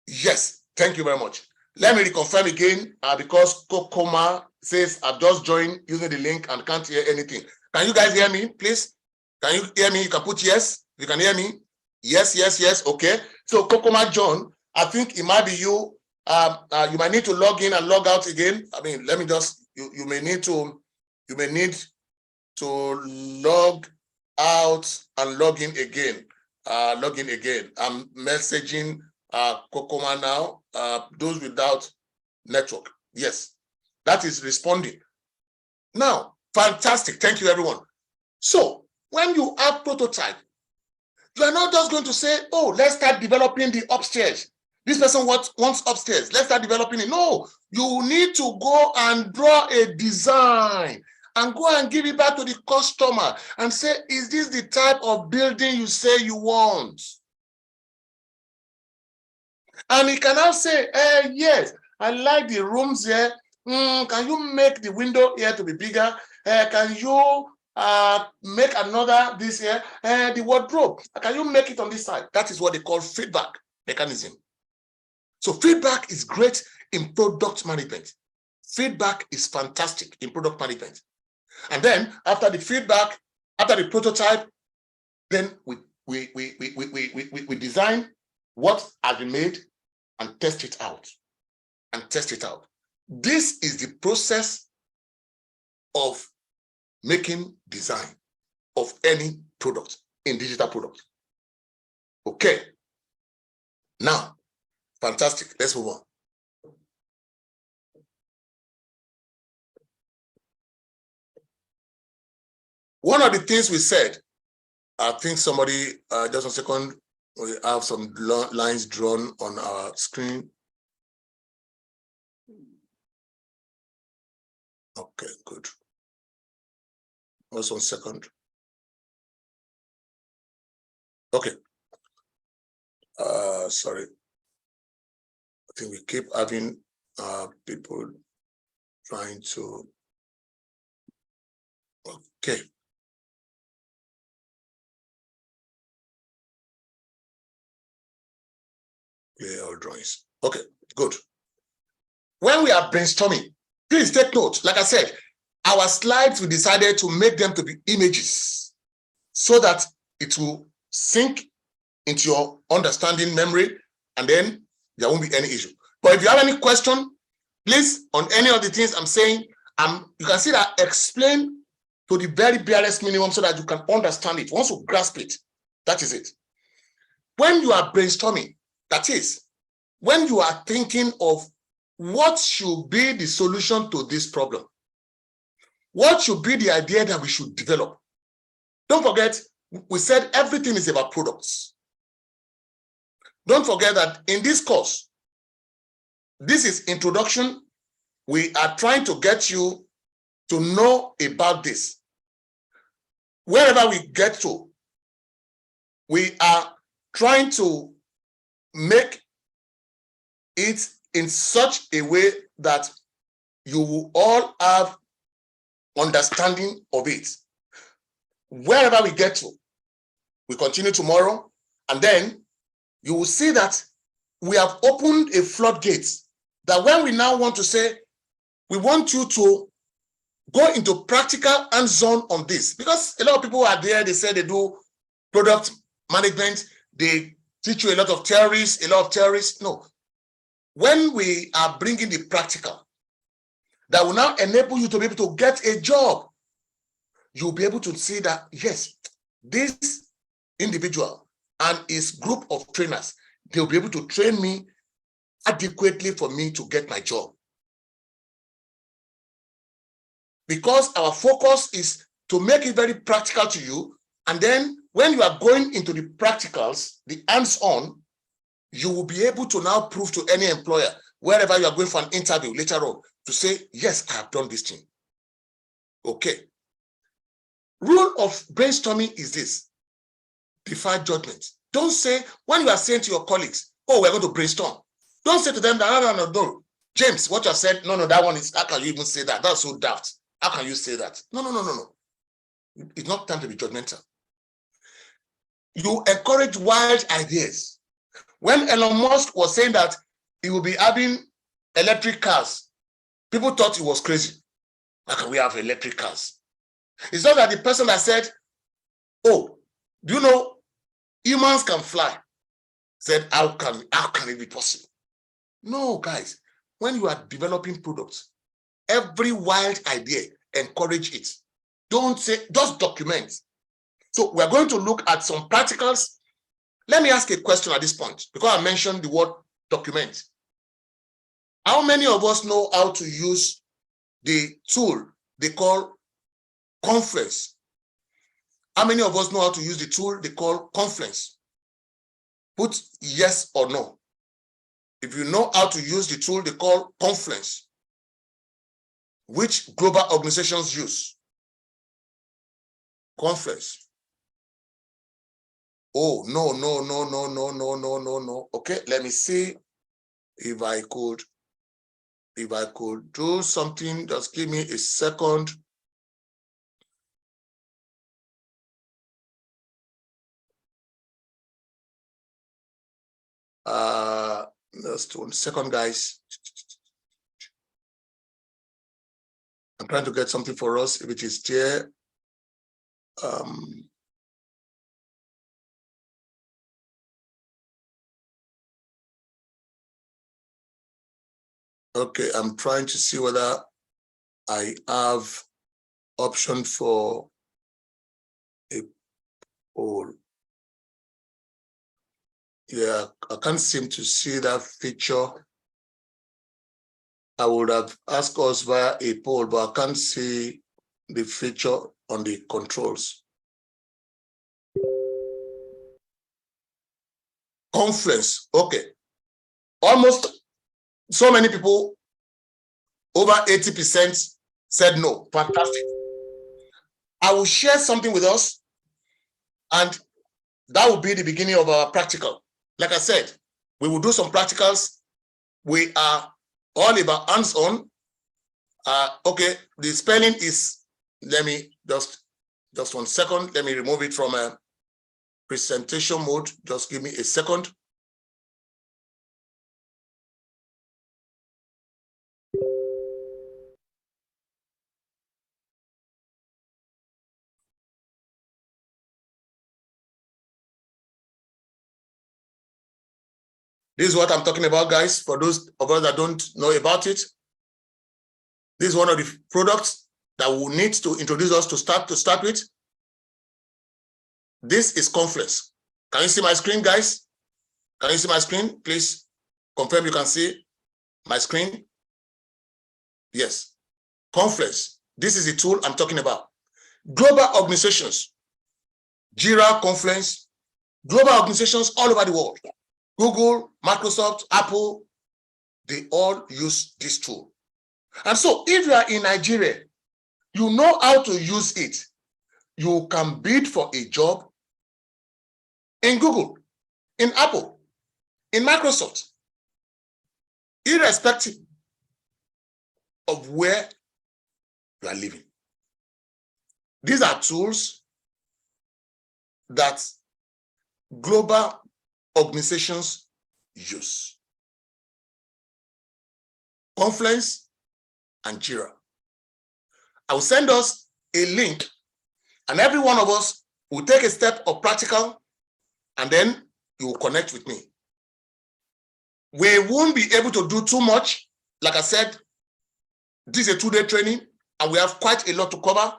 Yes. Thank you very much. Let me reconfirm again because Kokoma says I've just joined using the link and can't hear anything. Can you guys hear me, please? Can you hear me? You can put yes. You can hear me? Yes, yes, yes. Okay. So Kokoma John, I think it might be you. You might need to log in and log out again. I mean, let me just, you may need to log out and log in again. I'm messaging Kokoma now. Those without network. Yes, that is responding. Now, fantastic. Thank you, everyone. So when you have prototype, you are not just going to say, oh, let's start developing the upstairs. This person wants upstairs. Let's start developing it. No, you need to go and draw a design and go and give it back to the customer and say, is this the type of building you say you want? And he can now say, yes, I like the rooms here. Can you make the window here to be bigger? Can you make another this here? The wardrobe, can you make it on this side? That is what they call feedback mechanism. So feedback is great in product management. Feedback is fantastic in product management. And then after the feedback, after the prototype, then we design what has been made and test it out. This is the process of making design of any product in digital product. Okay. Now, fantastic. Let's move on. One of the things we said, I think somebody, just a second, we have some lines drawn on our screen. Okay, good. Just 1 second. Okay. Sorry. I think we keep having people trying to Okay. Clear all drawings. Okay, good. When we are brainstorming, please take note. Like I said, our slides, we decided to make them to be images so that it will sink into your understanding memory, and then there won't be any issue. But if you have any question, please, on any of the things I'm saying, you can see that explain to the very barest minimum so that you can understand it. Once you grasp it, that is it. When you are brainstorming, that is, when you are thinking of what should be the solution to this problem, what should be the idea that we should develop? Don't forget, we said everything is about products. Don't forget that in this course, this is introduction. We are trying to get you to know about this. Wherever we get to, we are trying to make it in such a way that you will all have understanding of it. Wherever we get to, we continue tomorrow, and then you will see that we have opened a floodgate that when we now want to say, we want you to go into practical hands-on on this, because a lot of people are there, they say they do product management, they teach you a lot of theories. No. When we are bringing the practical, that will now enable you to be able to get a job, you'll be able to see that, yes, this individual and his group of trainers, they'll be able to train me adequately for me to get my job. Because our focus is to make it very practical to you, and then when you are going into the practicals, the hands-on, you will be able to now prove to any employer, wherever you are going for an interview later on, to say, yes, I have done this thing. Okay. Rule of brainstorming is this: defy judgment. Don't say, when you are saying to your colleagues, oh, we're going to brainstorm, don't say to them, no, James, what you have said, no, that one is, how can you even say that? That's so daft. How can you say that? No. It's not time to be judgmental. You encourage wild ideas. When Elon Musk was saying that he will be having electric cars, people thought he was crazy. How can we have electric cars? It's not that the person that said, oh, do you know humans can fly? Said, how can it be possible? No, guys, when you are developing products, every wild idea, encourage it. Don't say, just document. So we're going to look at some practicals. Let me ask a question at this point, because I mentioned the word document. How many of us know how to use the tool they call Confluence? How many of us know how to use the tool they call Confluence? Put yes or no. If you know how to use the tool they call Confluence, which global organizations use Confluence? Oh, no. Okay, let me see if I could do something. Just give me a second. Just 1 second, guys. I'm trying to get something for us, if it is there. Okay, I'm trying to see whether I have option for a poll. Yeah, I can't seem to see that feature. I would have asked us via a poll, but I can't see the feature on the controls. Confluence, okay. Almost so many people, over 80% said no. Fantastic. I will share something with us, and that will be the beginning of our practical. Like I said, we will do some practicals. We are all about hands-on. Okay, the spelling is let me just 1 second. Let me remove it from a presentation mode. Just give me a second. This is what I'm talking about, guys. For those of us that don't know about it, this is one of the products that we need to introduce us to start with. This is Confluence. Can you see my screen, guys? Can you see my screen? Please confirm you can see my screen. Yes. Confluence. This is the tool I'm talking about. Global organizations, Jira, Confluence, global organizations all over the world. Google, Microsoft, Apple, they all use this tool. And so if you are in Nigeria, you know how to use it. You can bid for a job in Google, in Apple, in Microsoft, irrespective of where you are living. These are tools that global organizations use. Confluence and Jira. I will send us a link, and every one of us will take a step of practical, and then you will connect with me. We won't be able to do too much. Like I said, this is a 2-day training, and we have quite a lot to cover.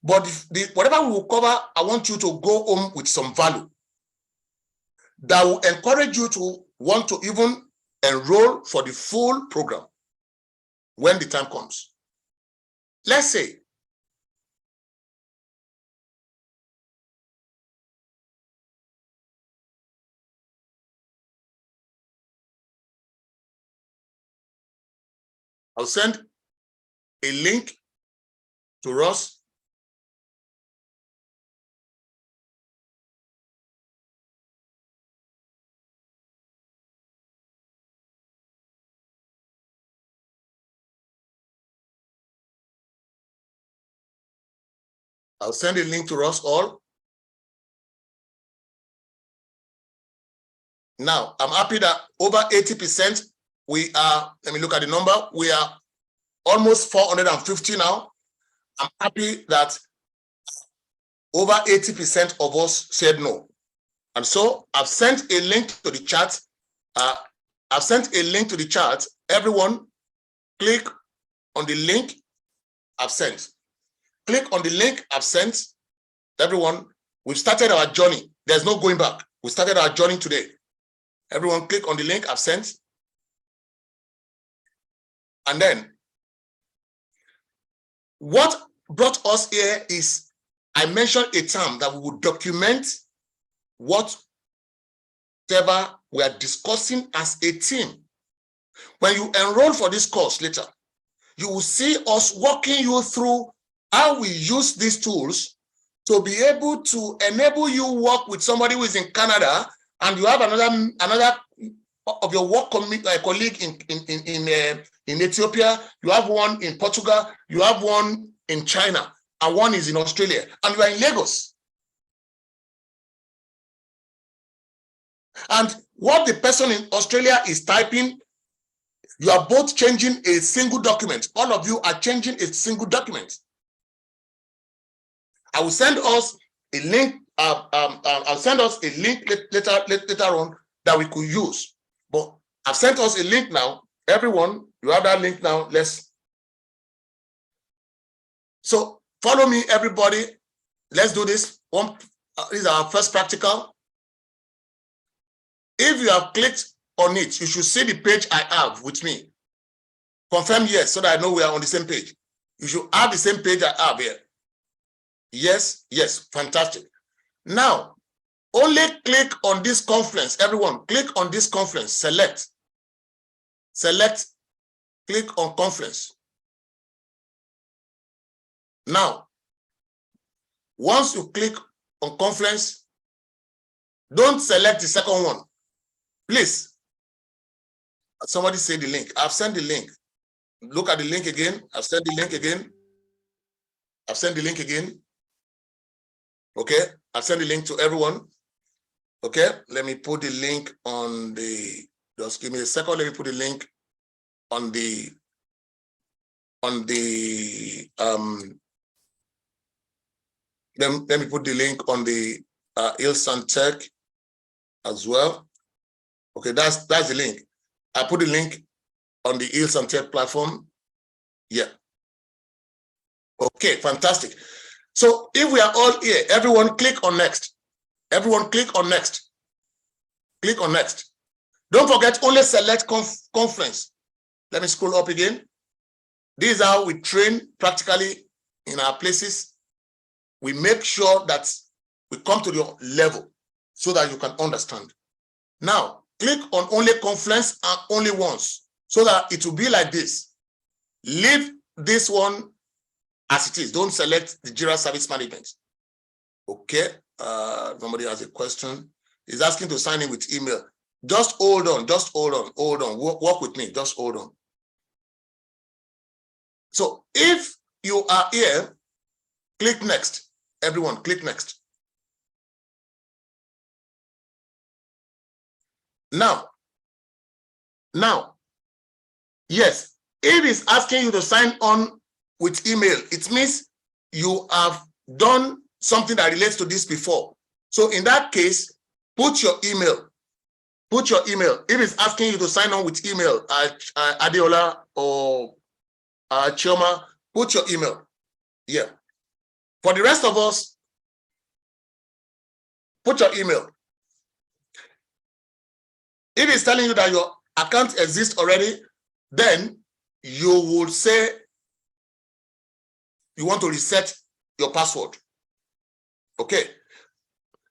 But whatever we will cover, I want you to go home with some value that will encourage you to want to even enroll for the full program when the time comes. Let's say I'll send a link to Ross. I'll send a link to us all. Now, I'm happy that over 80%, we are, let me look at the number, we are almost 450 now. I'm happy that over 80% of us said no. And so I've sent a link to the chat. I've sent a link to the chat. Everyone, click on the link I've sent. Click on the link I've sent. Everyone, we've started our journey. There's no going back. We started our journey today. Everyone, click on the link I've sent. And then, what brought us here is, I mentioned a term that we would document whatever we are discussing as a team. When you enroll for this course later, you will see us walking you through how we use these tools to be able to enable you work with somebody who is in Canada, and you have another of your work colleague in Ethiopia, you have one in Portugal, you have one in China, and one is in Australia, and you are in Lagos. And what the person in Australia is typing, you are both changing a single document. All of you are changing a single document. I will send us a link. I'll send us a link later on that we could use. But I've sent us a link now. Everyone, you have that link now. So follow me, everybody. Let's do this. This is our first practical. If you have clicked on it, you should see the page I have with me. Confirm yes, so that I know we are on the same page. You should have the same page I have here. Yes, yes, fantastic. Now, only click on this conference. Everyone, click on this conference. Select, click on conference. Now, once you click on conference, don't select the second one. Please, somebody say the link. I've sent the link. Look at the link again. I've sent the link again. I've sent the link again. Okay, I've sent the link to everyone. Okay, let me put the link on the, just give me a second. Let me put the link on the, let me put the link on the Ilsan Tech as well. Okay, that's the link. I put the link on the Ilsan Tech platform. Yeah. Okay, fantastic. So if we are all here, everyone click on next. Everyone click on next. Click on next. Don't forget, only select conference. Let me scroll up again. This is how we train practically in our places. We make sure that we come to your level so that you can understand. Now, click on only conference and only once so that it will be like this. Leave this one as it is. Don't select the Jira Service Management. Okay. Somebody has a question. He's asking to sign in with email. Just hold on. Just hold on. Hold on. Work with me. Just hold on. So if you are here, click next. Everyone, click next. Now, yes, if it's asking you to sign on with email, it means you have done something that relates to this before. So in that case, put your email. Put your email. If it's asking you to sign on with email, Adeola or Chioma, put your email. Yeah. For the rest of us, put your email. If it's telling you that your account exists already, then you will say you want to reset your password. Okay.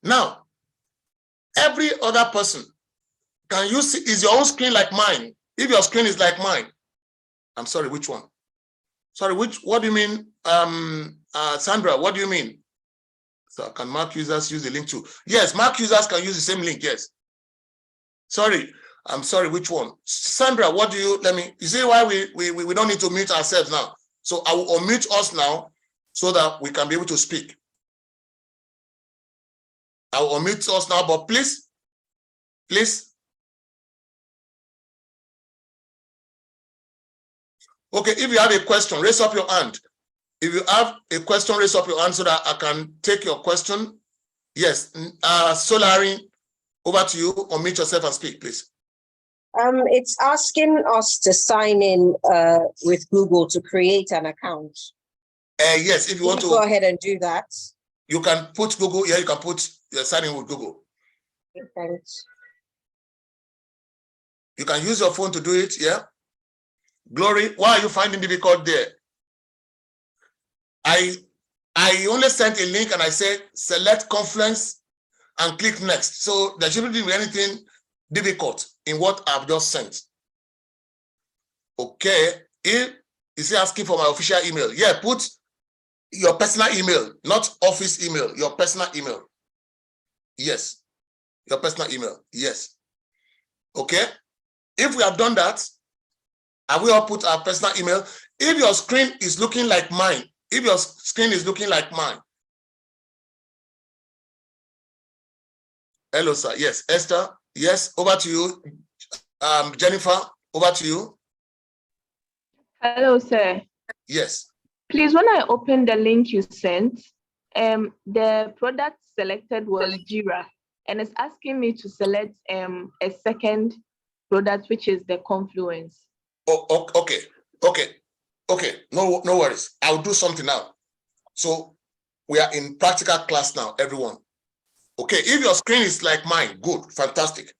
Now, every other person, can you see, is your own screen like mine? If your screen is like mine, I'm sorry, which one? Sorry, what do you mean? Sandra, what do you mean? So can Mac users use the link too? Yes, Mac users can use the same link, yes. Sorry, I'm sorry, which one? Sandra, what do you, you see why we don't need to mute ourselves now. So I will unmute us now so that we can be able to speak. I will unmute us now, but please. Okay, if you have a question, raise up your hand. If you have a question, raise up your hand so that I can take your question. Yes, Solari, over to you. Unmute yourself and speak, please. It's asking us to sign in with Google to create an account. Yes, if you want to go ahead and do that. You can put Google. Yeah, you can put sign in with Google. Thanks. You can use your phone to do it. Yeah. Glory, why are you finding difficult there? I only sent a link and I said select conference and click next. So there shouldn't be anything difficult in what I've just sent. Okay, is he asking for my official email? Yeah, put your personal email, not office email, your personal email. Yes, your personal email. Yes. Okay, if we have done that, and we all put our personal email, if your screen is looking like mine, Hello, sir. Yes, Esther. Yes, over to you. Jennifer, over to you. Hello, sir. Yes. Please, when I opened the link you sent, the product selected was Jira, and it's asking me to select a second product, which is the Confluence. Oh, okay. No worries. I'll do something now. So we are in practical class now, everyone. Okay, if your screen is like mine, good, fantastic.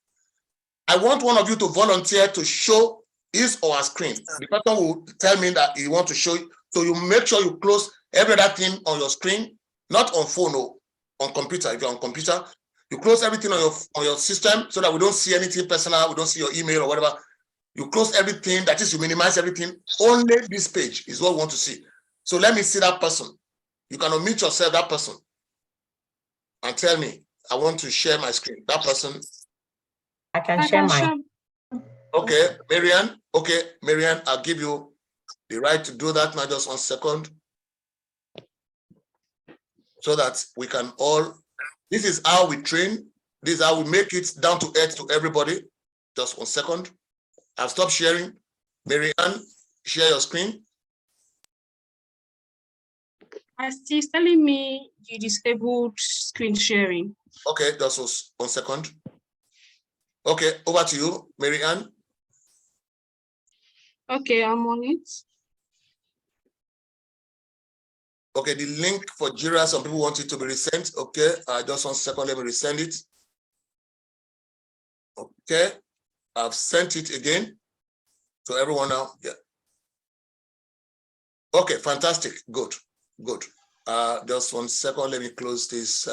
I want one of you to volunteer to show his or her screen. The person will tell me that he wants to show it. So you make sure you close every other thing on your screen, not on phone or on computer. If you're on computer, you close everything on your system so that we don't see anything personal, we don't see your email or whatever. You close everything, that is, you minimize everything. Only this page is what we want to see. So let me see that person. You can unmute yourself, that person, and tell me, I want to share my screen. That person. I can share mine. Okay, Marianne. Okay, Marianne, I'll give you the right to do that now. Just 1 second. so that we can all, this is how we train. This is how we make it down to earth to everybody. Just 1 second. I've stopped sharing. Mary Ann, share your screen. She's telling me you disabled screen sharing. Okay, just 1 second. Okay, over to you, Mary Ann. Okay, I'm on it. Okay, the link for Jira, some people want it to be resent. Okay, just 1 second, let me resend it. Okay, I've sent it again to everyone now. Yeah. Okay, fantastic. Good, good. Just 1 second, let me close this.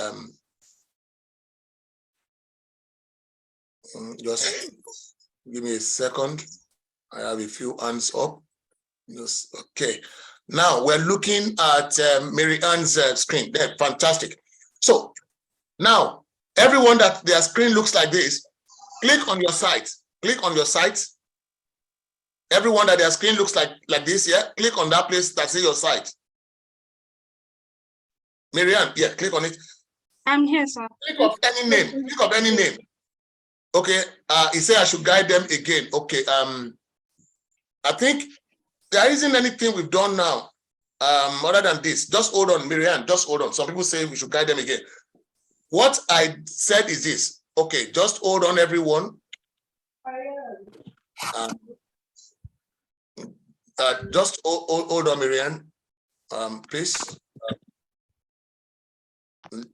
Just give me a second. I have a few hands up. Yes, okay. Now we're looking at Mary Ann's screen. There, fantastic. So now everyone that their screen looks like this, click on your site. Click on your site. Everyone that their screen looks like this, yeah. Click on that place that says your site. Mary Ann, yeah, click on it. I'm here, sir. Click of any name. Click of any name. Okay. He said I should guide them again. Okay. I think there isn't anything we've done now other than this. Just hold on, Mary Ann, just hold on. Some people say we should guide them again. What I said is this. Okay, just hold on, everyone. Just hold on, Mary Ann, please.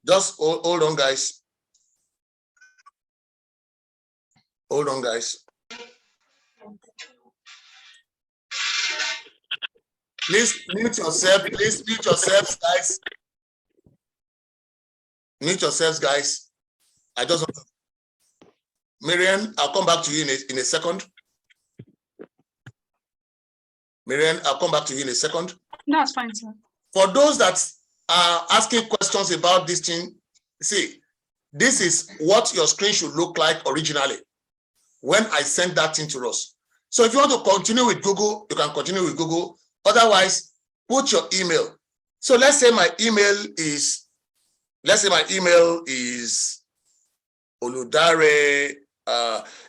Just hold on, guys. Hold on, guys. Please mute yourself. Please mute yourselves, guys. Mute yourselves, guys. I just want to... Marianne, I'll come back to you in a second. Marianne, I'll come back to you in a second. That's fine, sir. For those that are asking questions about this thing, see, this is what your screen should look like originally when I sent that thing to us. So if you want to continue with Google, you can continue with Google. Otherwise, put your email. So let's say my email is Oludare.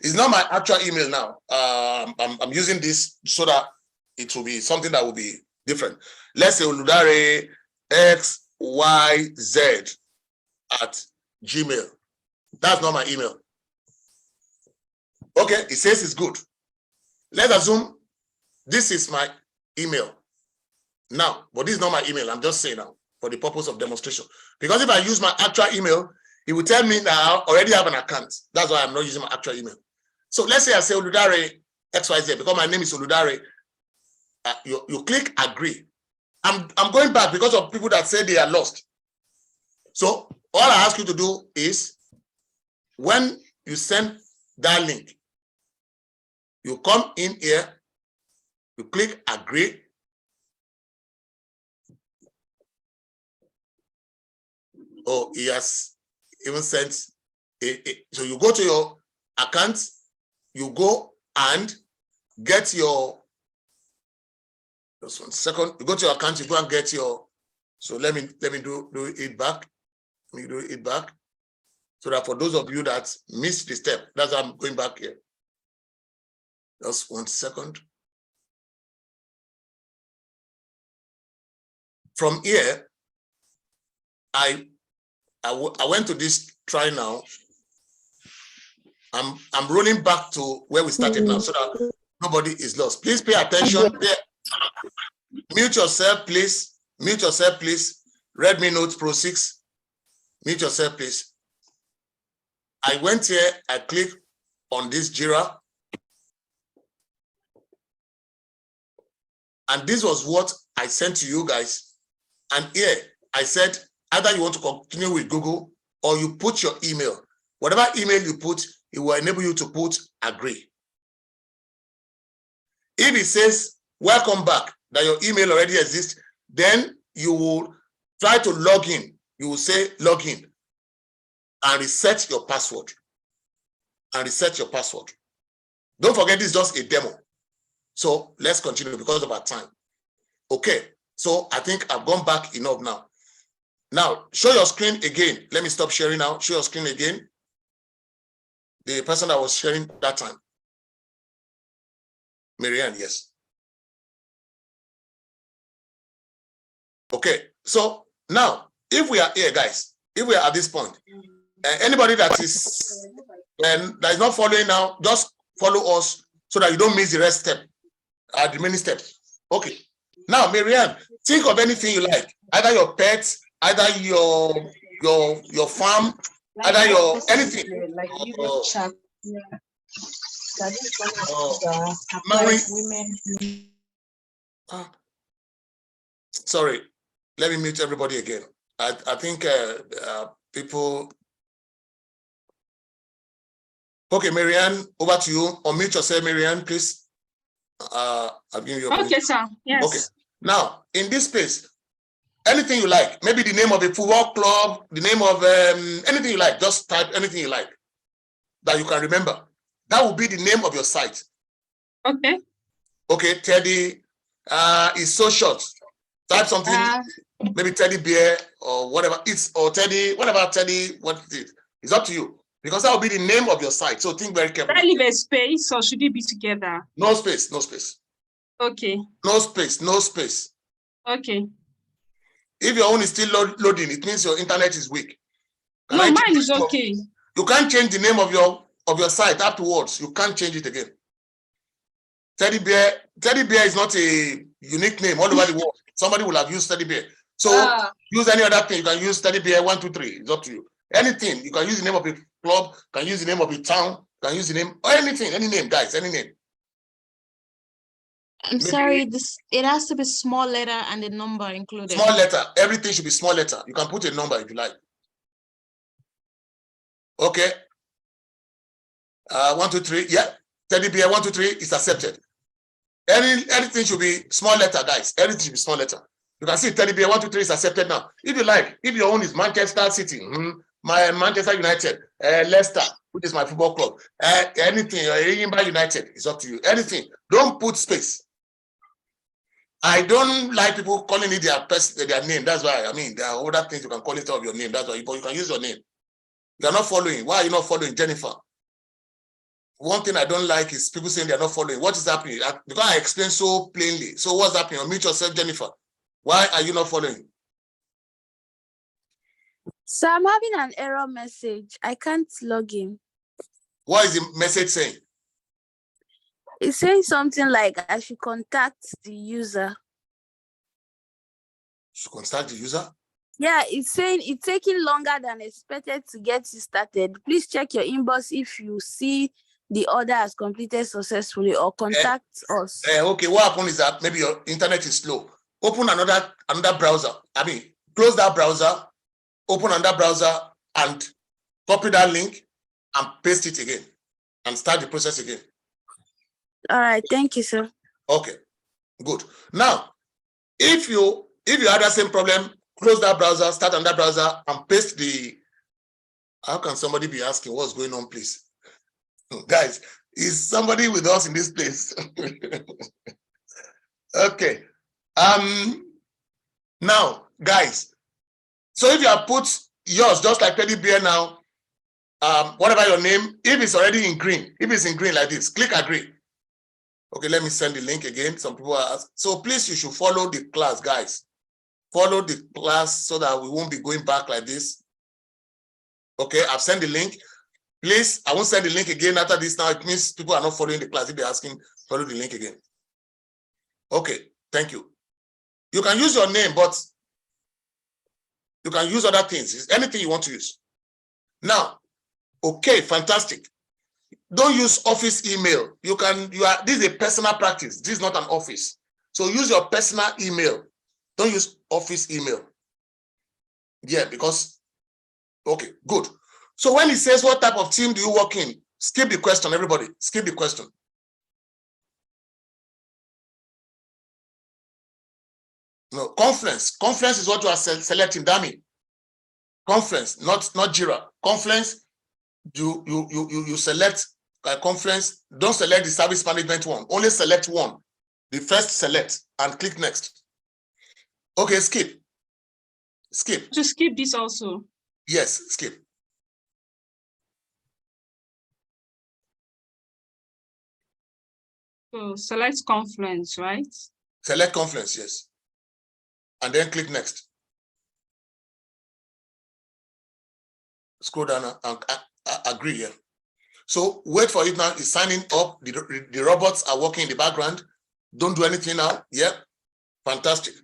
It's not my actual email now. I'm using this so that it will be something that will be different. Let's say Oludare xyz@gmail. That's not my email. Okay, it says it's good. Let's assume this is my email now, but this is not my email. I'm just saying now for the purpose of demonstration. Because if I use my actual email, it will tell me that I already have an account. That's why I'm not using my actual email. So let's say I say Oludare XYZ because my name is Oludare. You click agree. I'm going back because of people that say they are lost. So all I ask you to do is when you send that link, you come in here, you click agree. Oh, he has even sent so you go to your account, you go and get your, just 1 second, you go to your account, you go and get your, so let me do it back. Let me do it back. So that for those of you that missed the step, that's why I'm going back here. Just 1 second. From here, I went to this try now. I'm rolling back to where we started now so that nobody is lost. Please pay attention. Mute yourself, please. Mute yourself, please. Redmi Note Pro 6. Mute yourself, please. I went here, I clicked on this Jira. And this was what I sent to you guys. And here I said, either you want to continue with Google or you put your email. Whatever email you put, it will enable you to put agree. If it says welcome back, that your email already exists, then you will try to log in. You will say log in and reset your password. And reset your password. Don't forget, this is just a demo. So let's continue because of our time. Okay, so I think I've gone back enough now. Now, show your screen again. Let me stop sharing now. Show your screen again. The person that was sharing that time. Marianne, yes. Okay, so now, if we are here, guys, if we are at this point, anybody that is not following now, just follow us so that you don't miss the rest step, the remaining steps. Okay. Now, Marianne, think of anything you like, either your pets, either your farm, either your anything. Sorry, let me mute everybody again. I think people. Okay, Marianne, over to you. Unmute yourself, Marianne, please. I'll give you. Okay, sir. Yes. Okay. Now, in this space, anything you like, maybe the name of a football club, the name of anything you like, just type anything you like that you can remember. That will be the name of your site. Okay. Okay, Teddy is so short. Type something, maybe Teddy Bear or whatever or Teddy, whatever Teddy, what it is. It's up to you. Because that will be the name of your site. So think very carefully. Should I leave a space or should it be together? No space, no space. Okay. No space, no space. Okay. If your own is still loading, it means your internet is weak. No, mine is okay. You can't change the name of your site afterwards. You can't change it again. Teddy Bear is not a unique name all over the world. Somebody will have used Teddy Bear. So use any other thing. You can use Teddy Bear 1, 2, 3. It's up to you. Anything. You can use the name of a club, can use the name of a town, can use the name, or anything, any name, guys, any name. I'm sorry, it has to be small letter and the number included. Small letter. Everything should be small letter. You can put a number if you like. Okay. 1, 2, 3. Yeah. Teddy Bear 1, 2, 3 is accepted. Anything should be small letter, guys. Everything should be small letter. You can see Teddy Bear 1, 2, 3 is accepted now. If you like, if your own is Manchester City, my Manchester United, Leicester, which is my football club, anything, Imba United, it's up to you. Anything. Don't put space. I don't like people calling it their name. That's why, I mean, there are other things you can call it of your name. That's why you can use your name. You are not following. Why are you not following Jennifer? One thing I don't like is people saying they are not following. What is happening? Because I explained so plainly. So what's happening? Unmute yourself, Jennifer. Why are you not following? So I'm having an error message. I can't log in. What is the message saying? It's saying something like I should contact the user. Should contact the user? Yeah, it's saying it's taking longer than expected to get you started. Please check your inbox if you see the order has completed successfully or contact us. Okay, what happened is that maybe your internet is slow. Open another browser. I mean, close that browser, open another browser and copy that link and paste it again and start the process again. All right, thank you, sir. Okay, good. Now, if you had that same problem, close that browser, start another browser and paste the. How can somebody be asking what's going on, please? Guys, is somebody with us in this place? Okay. Now, guys, so if you have put yours just like Teddy Bear now, whatever your name, if it's already in green, if it's in green like this, click agree. Okay, let me send the link again. Some people are asking. So please, you should follow the class, guys. Follow the class so that we won't be going back like this. Okay, I've sent the link. Please, I won't send the link again after this now. It means people are not following the class. If they're asking, follow the link again. Okay, thank you. You can use your name, but you can use other things. It's anything you want to use. Now, okay, fantastic. Don't use office email. This is a personal practice. This is not an office. So use your personal email. Don't use office email. Yeah, because, okay, good. So when he says, what type of team do you work in? Skip the question, everybody. Skip the question. No, conference. Conference is what you are selecting, Dami. Conference, not Jira. Conference, you select a conference. Don't select the service management one. Only select one. The first select and click next. Okay, skip. Skip. To skip this also. Yes, skip. So select Confluence, right? Select Confluence, yes. And then click next. Scroll down and agree here. So wait for it now. It's signing up. The robots are working in the background. Don't do anything now. Yeah. Fantastic.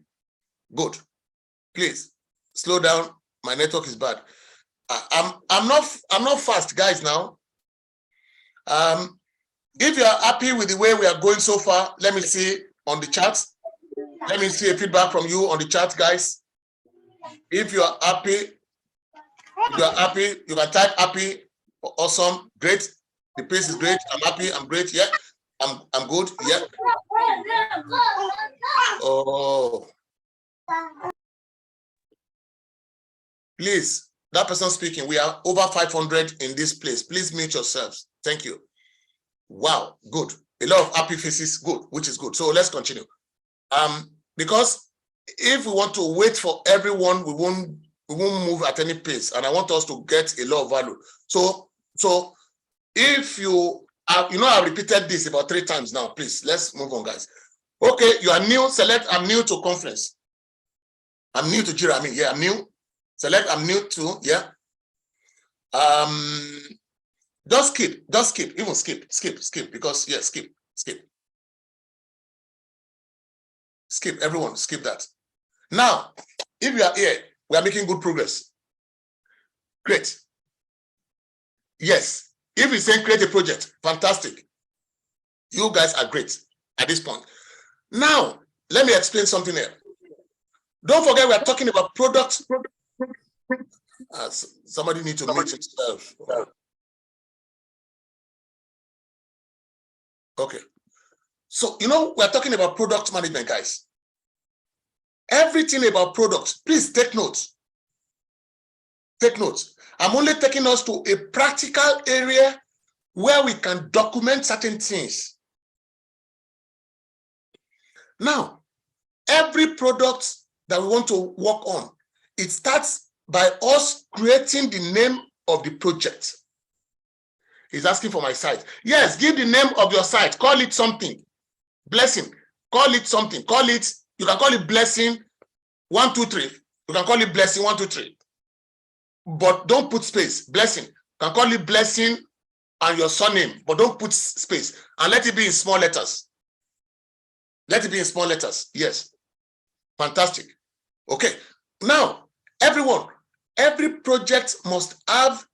Good. Please slow down. My network is bad. I'm not fast, guys. Now, if you are happy with the way we are going so far, let me see on the chat. Let me see a feedback from you on the chat, guys. If you are happy, you can type happy. Awesome, great. The pace is great. I'm happy. I'm great. Yeah, I'm good. Yeah. Oh. Please, that person speaking, we are over 500 in this place. Please mute yourselves. Thank you. Wow, good. A lot of happy faces, good, which is good. So let's continue. Because if we want to wait for everyone, we won't move at any pace. And I want us to get a lot of value. So if you have, I've repeated this about 3 times now. Please, let's move on, guys. Okay, you are new. Select, I'm new to conference. I'm new to Jira. I'm new. Select, I'm new to, yeah. Just skip, even skip, because, yeah, skip. Skip, everyone, skip that. Now, if you are here, we are making good progress. Great. Yes. If you say create a project, fantastic. You guys are great at this point. Now, let me explain something here. Don't forget, we are talking about products. Somebody needs to mute himself. Okay. So, we're talking about product management, guys. Everything about products, please take notes. Take notes. I'm only taking us to a practical area where we can document certain things. Now, every product that we want to work on, it starts by us creating the name of the project. He's asking for my site. Yes, give the name of your site. Call it something. Blessing. Call it something. Call it, you can call it Blessing 123. You can call it Blessing 123. But don't put space. Blessing. You can call it Blessing and your surname, but don't put space. And let it be in small letters. Let it be in small letters. Yes. Fantastic. Okay. Now, everyone, every project must have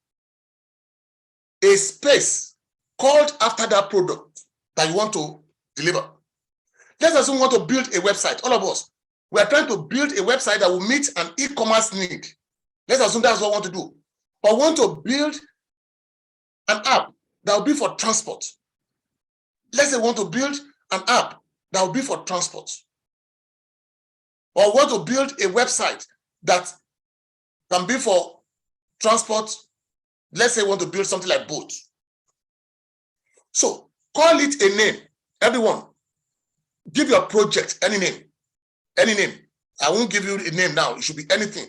a space called after that product that you want to deliver. Let's assume we want to build a website. All of us, we are trying to build a website that will meet an e-commerce need. Let's assume that's what we want to do. But we want to build an app that will be for transport. Let's say we want to build an app that will be for transport. Or want to build a website that can be for transport. Let's say we want to build something like boat. So call it a name. Everyone, give your project any name. Any name. I won't give you a name now. It should be anything.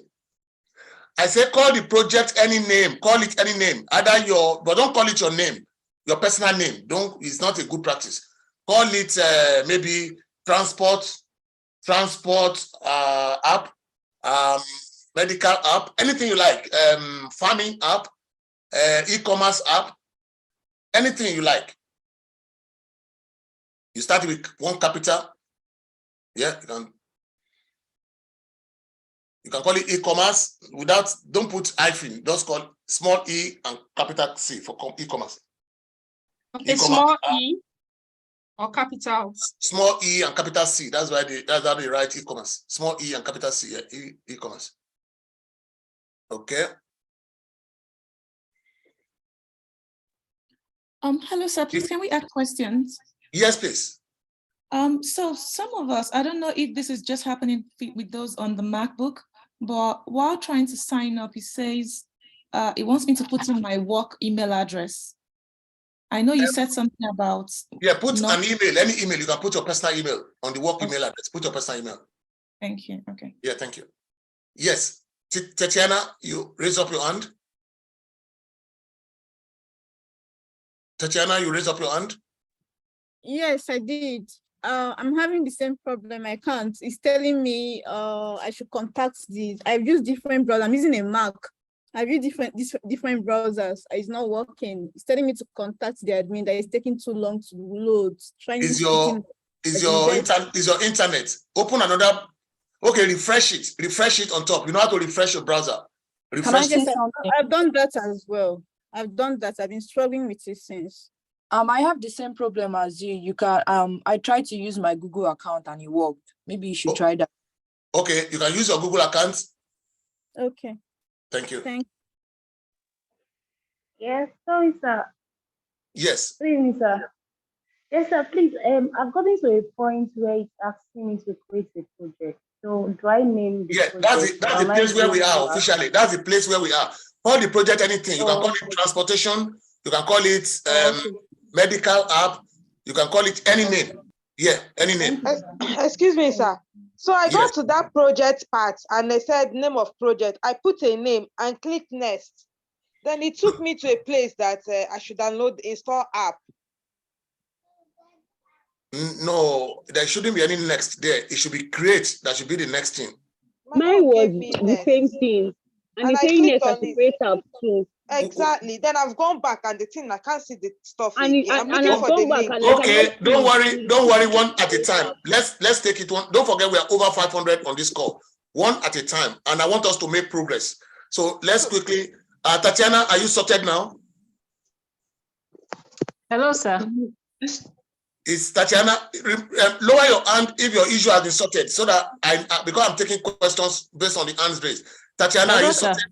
I say call the project any name. Call it any name. Either but don't call it your name, your personal name. It's not a good practice. Call it maybe transport app, medical app, anything you like, farming app, e-commerce app, anything you like. You start with one capital. Yeah, you can call it e-commerce don't put hyphen, just call small e and capital C for e-commerce. Okay, small e or capital? Small e and capital C. That's how they write e-commerce. Small e and capital C, yeah, e-commerce. Okay. Hello, sir. Please, can we ask questions? Yes, please. So some of us, I don't know if this is just happening with those on the MacBook, but while trying to sign up, it says it wants me to put in my work email address. I know you said something about... Yeah, put an email, any email. You can put your personal email on the work email address. Put your personal email. Thank you. Okay. Yeah, thank you. Yes. Tatiana, you raise up your hand. Tatiana, you raise up your hand. Yes, I did. I'm having the same problem. I can't. It's telling me I should contact I've used different browsers. I'm using a Mac. I've used different browsers. It's not working. It's telling me to contact the admin. That it's taking too long to load. Is your internet? Open another. Okay, refresh it. Refresh it on top. You know how to refresh your browser. Refresh it. I've done that as well. I've done that. I've been struggling with it since. I have the same problem as you. You can I tried to use my Google account and it worked. Maybe you should try that. Okay, you can use your Google account. Okay. Thank you. Yes, sorry, sir. Yes. Good evening, sir. Yes, sir, please. I've gotten to a point where it's asking me to create a project. So do I name the project? That's the place where we are officially. That's the place where we are. Call the project anything. You can call it transportation. You can call it medical app. You can call it any name. Yeah, any name. Excuse me, sir. So I got to that project part and they said name of project. I put a name and clicked next. Then it took me to a place that I should download the install app. No, there shouldn't be any next there. It should be create. That should be the next thing. Mine was the same thing. And it's saying next as create app too. Exactly. Then I've gone back and the thing I can't see the stuff and again. I'm looking for the link. Okay, don't worry, one at a time. Let's take it one. Don't forget we are over 500 on this call. One at a time. And I want us to make progress. So let's quickly. Tatiana, are you sorted now? Hello, sir. Is Tatiana, lower your hand if your issue has been sorted, so that because I'm taking questions based on the hands raised. Tatiana, Hello, are you sir. sorted?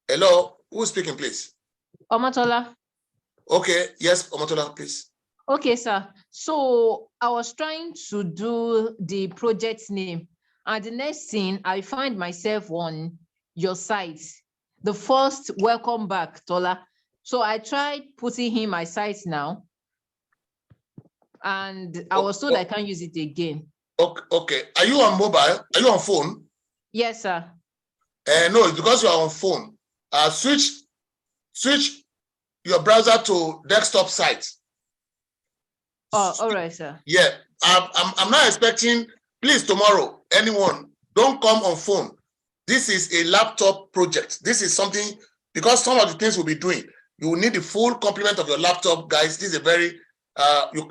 Hello, who's speaking, please? Omotola. Okay, yes, Omotola, please. Okay, sir. So I was trying to do the project name, and the next thing I find myself on your site. The first, welcome back, Tola. So I tried putting in my site now, and I was told I can't use it again. Okay. Are you on mobile? Are you on phone? Yes, sir. No, it's because you are on phone. Switch your browser to desktop site. Oh, all right, sir. Yeah, I'm not expecting. Please, tomorrow, anyone, don't come on phone. This is a laptop project. This is something, because some of the things we'll be doing, you will need the full complement of your laptop, guys. This is a very,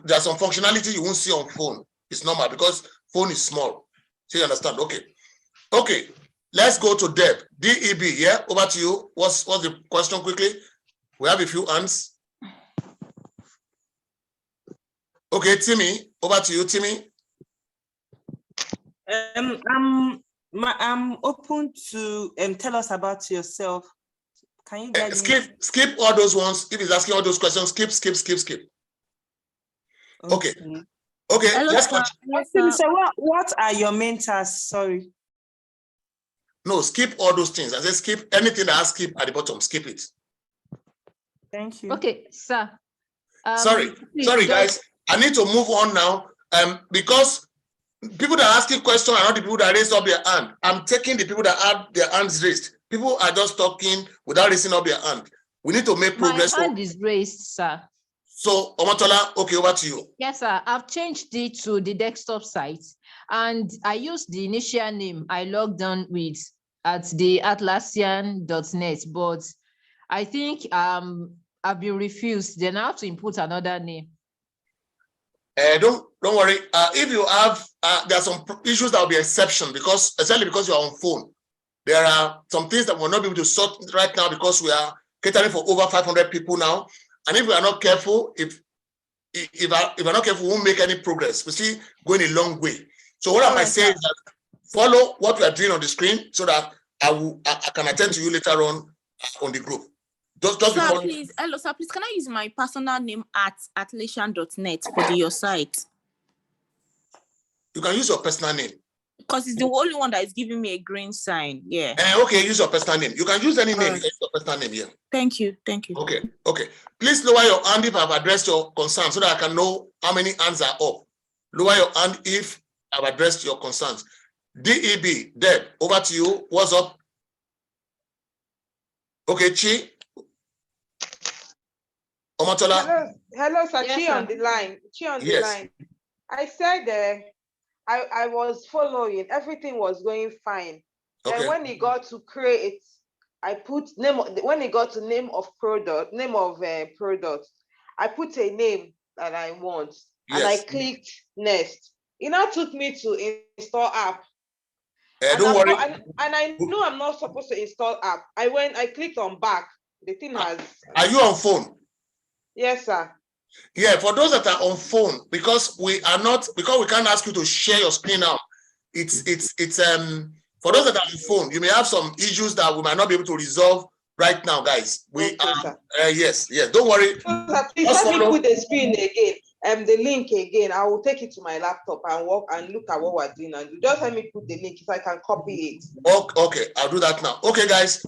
there's some functionality you won't see on phone. It's normal because phone is small. So you understand? Okay. Let's go to Deb. DEB, yeah? Over to you. What's the question quickly? We have a few hands. Okay, Timmy, over to you, Timmy. I'm open to tell us about yourself. Can you guys skip all those ones? If he's asking all those questions, skip. Okay. Hello, let's sir. continue. So what are your main tasks? Sorry. No, skip all those things. I said skip anything that has skip at the bottom. Skip it. Thank you. Okay, sir. Sorry, guys. I need to move on now. Because people that are asking questions are not the people that raised up their hand. I'm taking the people that had their hands raised. People are just talking without raising up their hand. We need to make progress. My hand is raised, sir. So, Omotola, okay, over to you. Yes, sir. I've changed it to the desktop site, and I used the initial name I logged on with at the Atlassian.net, but I think I've been refused. Then I have to input another name. Don't worry. If you have, there are some issues that will be exception especially because you are on phone. There are some things that we'll not be able to sort right now because we are catering for over 500 people now. And if we are not careful, if we're not careful, we won't make any progress. We see going a long way. So what I might say is that follow what we are doing on the screen so that I can attend to you later on the group. Just sir, before. Please, hello, sir. Please, can I use my personal name at Atlassian.net for your site? You can use your personal name. Because it's the only one that is giving me a green sign. Yeah. Okay, use your personal name. You can use any name. Use your personal name here. Thank you. Okay. Please lower your hand if I've addressed your concern so that I can know how many hands are up. Lower your hand if I've addressed your concerns. DEB, Deb, over to you. What's up? Okay, Chi. Omotola. Hello, sir. Yes, Chi sir. on the line. Chi on the Yes. line. I said I was following. Everything was going fine. Okay. Then when it got to create, I put name of, when it got to name of product, I put a name that I want, and I Yes. clicked next. It now took me to install app. Don't worry. And I know I'm not supposed to install app. I clicked on back. The thing has. Are you on phone? Yes, sir. Yeah, for those that are on phone, because we can't ask you to share your screen now. It's for those that are on phone, you may have some issues that we might not be able to resolve right now, guys. We yes. Don't worry. Please let me put the screen again, the link again. I will take it to my laptop and work and look at what we're doing, and just let me put the link if I can copy it. Okay, I'll do that now. Okay, guys,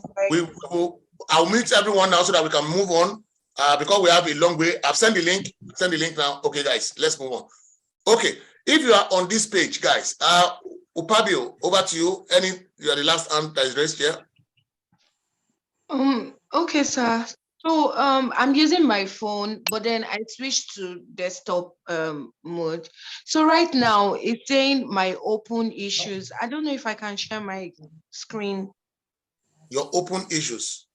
I'll meet everyone now so that we can move on. Because we have a long way. I've sent the link. Send the link now. Okay, guys, let's move on. Okay, if you are on this page, guys, Upabio, over to you. You are the last hand that is raised here. Okay, sir. So I'm using my phone, but then I switched to desktop mode. So right now it's saying my open issues. I don't know if I can share my screen. Your open issues.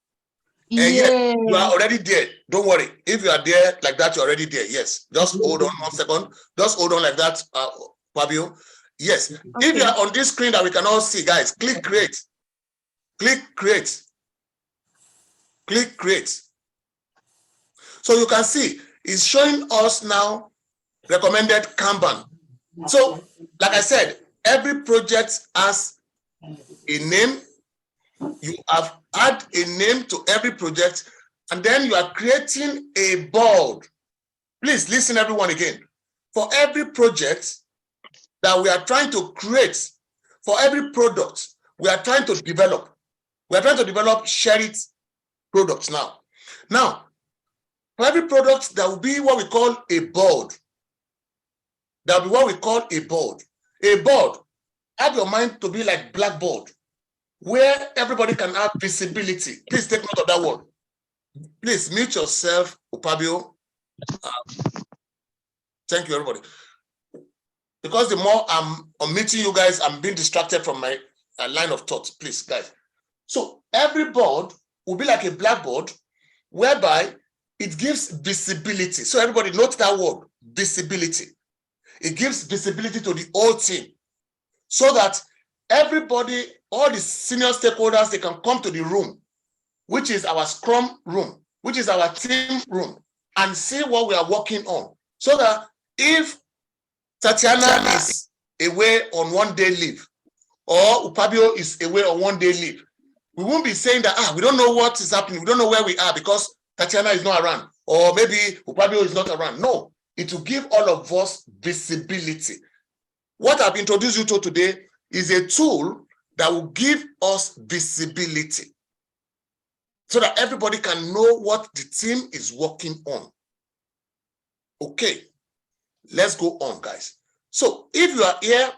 Yeah. You are already there. Don't worry. If you are there like that, you're already there. Yes. Just hold on 1 second. Just hold on like that, Fabio. Yes. Okay. If you are on this screen that we can all see, guys, click create. Click create. Click create. So you can see it's showing us now recommended Kanban. So, like I said, every project has a name. You have add a name to every project, and then you are creating a board. Please listen, everyone, again. For every project that we are trying to create, for every product we are trying to develop, share it products now. Now, for every product, there will be what we call a board. There will be what we call a board. A board, have your mind to be like blackboard, where everybody can have visibility. Please take note of that word. Please mute yourself, Upabio. Thank you, everybody. Because the more I'm meeting you guys, I'm being distracted from my line of thought. Please, guys. So every board will be like a blackboard, whereby it gives visibility. So everybody note that word, visibility. It gives visibility to the whole team, so that everybody, all the senior stakeholders, they can come to the room, which is our Scrum room, which is our team room, and see what we are working on. So that if Tatiana is away on 1 day leave, or Upabio is away on 1 day leave, we won't be saying that, we don't know what is happening, we don't know where we are because Tatiana is not around, or maybe Upabio is not around. No, it will give all of us visibility. What I've introduced you to today is a tool that will give us visibility, so that everybody can know what the team is working on. Okay, let's go on, guys. So if you are here,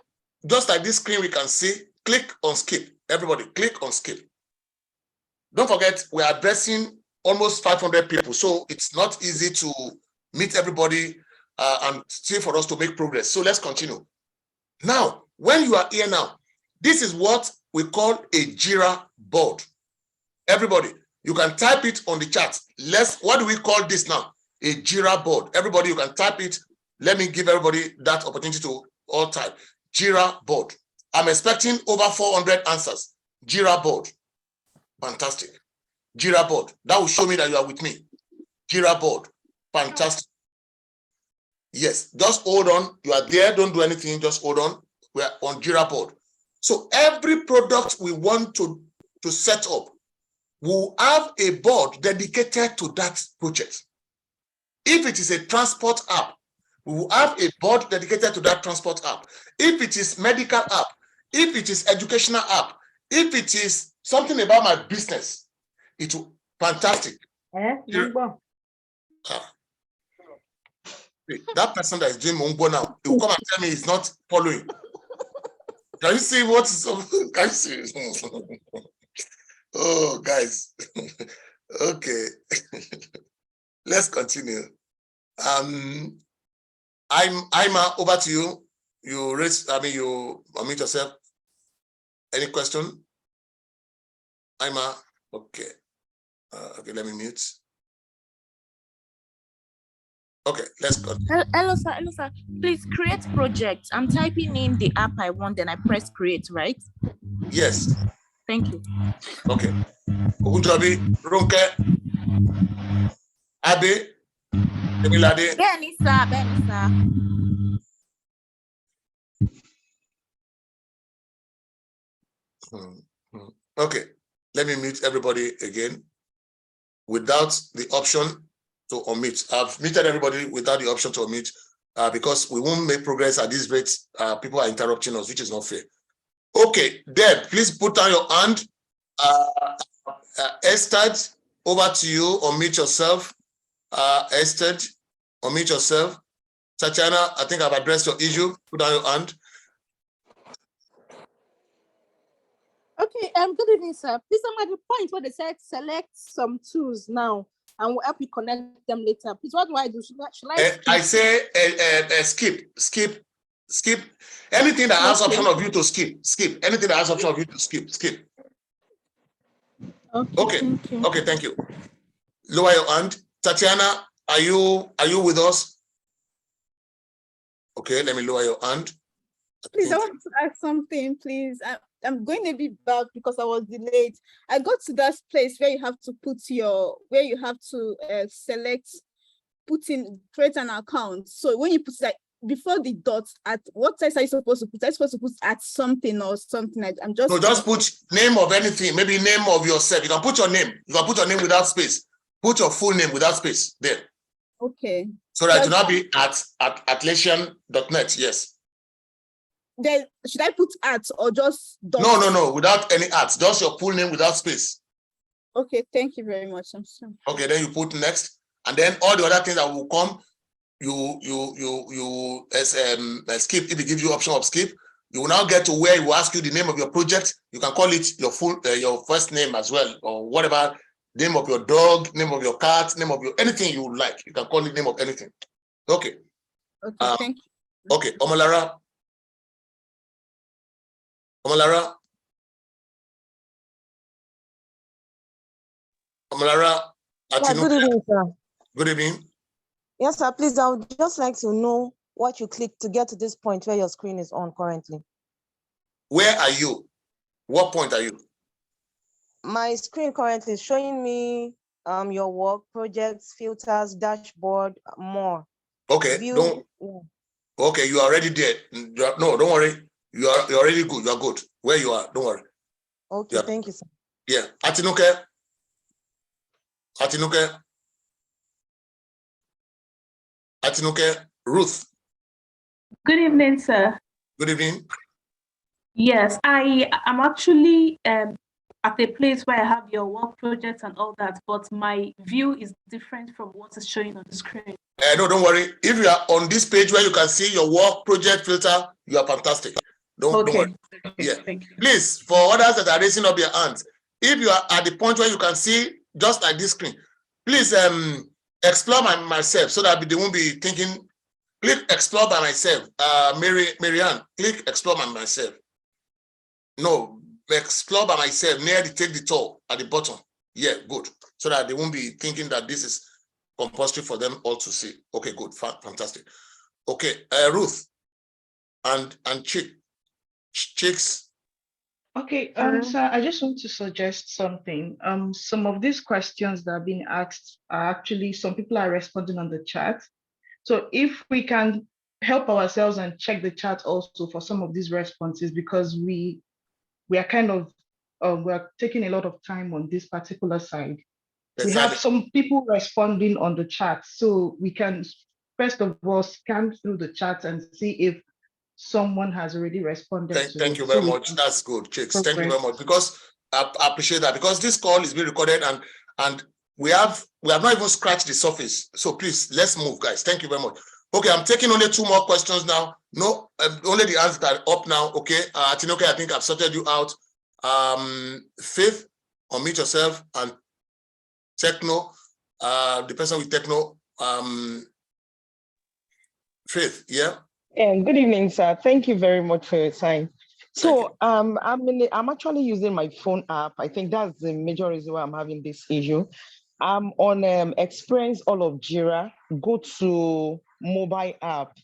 just like this screen we can see, click on skip. Everybody, click on skip. Don't forget, we are addressing almost 500 people, so it's not easy to meet everybody and see for us to make progress. So let's continue. Now, when you are here now, this is what we call a Jira board. Everybody, you can type it on the chat. What do we call this now? A Jira board. Everybody, you can type it. Let me give everybody that opportunity to all type. Jira board. I'm expecting over 400 answers. Jira board. Fantastic. Jira board. That will show me that you are with me. Jira board. Fantastic. Yes, just hold on. You are there. Don't do anything. Just hold on. We are on Jira board. So every product we want to set up, we'll have a board dedicated to that project. If it is a transport app, we will have a board dedicated to that transport app. If it is medical app, if it is educational app, if it is something about my business, it will fantastic. That person that is doing Mongbo now, he will come and tell me he's not following. Can you see what is? Can you see? Oh, guys. let's continue. Ima, over to you. You unmute yourself. Any question? Ima, okay. Okay, let me mute. Okay, let's go. Hello, sir. Hello, sir. Please create project. I'm typing in the app I want, then I press create, right? Yes. Thank you. Okay. Ogunjobi, Ronke, Abe, Emilade. Benny, sir. Okay, let me mute everybody again without the option to omit. I've muted everybody without the option to omit because we won't make progress at this rate. People are interrupting us, which is not fair. Okay, Deb, please put down your hand. Esther, over to you. Unmute yourself. Esther, unmute yourself. Tatiana, I think I've addressed your issue. Put down your hand. Okay, good evening, sir. Please, I'm at the point where they said select some tools now and we'll help you connect them later. Please, what do I do? Should I I say skip. Anything that has option of you to skip. Anything that has option of you to skip. Okay, thank you. Lower your hand. Tatiana, are you with us? Okay, let me lower your hand. Please, I want to ask something, please. I'm going a bit back because I was delayed. I got to that place where you have to create an account. So when you put that before the dot, at what size are you supposed to put? Are you supposed to put at something or something? I'm just. No, just put name of anything, maybe name of yourself. You can put your name. You can put your name without space. Put your full name without space there. Okay. So that it will not be at atlasian.net. Yes. Then should I put at or just dot? No, without any at. Just your full name without space. Okay, thank you very much. I'm sorry. Okay, then you put next, and then all the other things that will come, you skip. If it gives you option of skip, you will now get to where it will ask you the name of your project. You can call it your full your first name as well, or whatever, name of your dog, name of your cat, name of your anything you would like. You can call it name of anything. Okay. Okay, thank you. Okay, Omolara, Omolara, Yeah, good evening, sir. Good evening. Yes, sir. Please, I would just like to know what you clicked to get to this point where your screen is on currently. Where are you? What point are you? My screen currently is showing me your work, projects, filters, dashboard, more. Okay, Okay, you are already there. No, don't worry. You're already good. You're good. Where you are, don't worry. Okay, yeah. Thank you, sir. Yeah. Atinuke, Ruth. Good evening, sir. Good evening. Yes, I am actually at a place where I have your work projects and all that, but my view is different from what is showing on the screen. No, don't worry. If you are on this page where you can see your work project filter, you are fantastic. Don't worry. Yeah. Please, for others that are raising up your hands, if you are at the point where you can see just like this screen, please explore myself so that they won't be thinking. Click explore by myself. Marianne, click explore by myself. No, explore by myself near the take the tour at the bottom. Yeah, good. So that they won't be thinking that this is compulsory for them all to see. Okay, good, fantastic. Okay, Ruth and Chicks. Okay, sir, I just want to suggest something. Some of these questions that are being asked are actually, some people are responding on the chat. So if we can help ourselves and check the chat also for some of these responses, because we are kind of, we're taking a lot of time on this particular side. We have some people responding on the chat, so we can first of all scan through the chat and see if someone has already responded. Thank you very much. That's good, Chicks. Thank you very much, because I appreciate that, because this call is being recorded and we have not even scratched the surface. So please, let's move, guys. Thank you very much. Okay, I'm taking only 2 more questions now. No, only the answers are up now. Okay, Tinoke, I think I've sorted you out. Faith, unmute yourself, and Techno, the person with techno, Faith, yeah? Good evening, sir. Thank you very much for your time. So I'm actually using my phone app. I think that's the major reason why I'm having this issue. I'm on experience all of Jira, go to mobile app.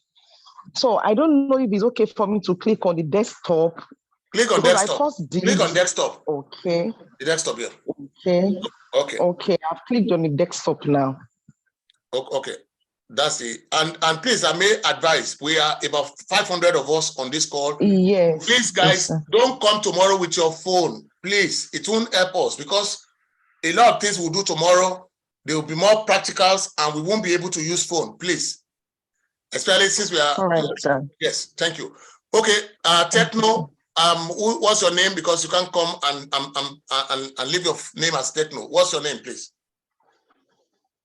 So I don't know if it's okay for me to click on the desktop. Click on desktop. Click on desktop. Okay. The desktop, yeah. Okay. Okay. Okay, I've clicked on the desktop now. Okay. That's it. And please, I may advise, we are about 500 of us on this call. Yes. Please, guys, don't come tomorrow with your phone. Please, it won't help us because a lot of things we'll do tomorrow, there will be more practicals and we won't be able to use phone, please. Especially since we are. All right, sir. Yes, thank you. Okay, Techno, what's your name? Because you can't come and leave your name as Techno. What's your name, please?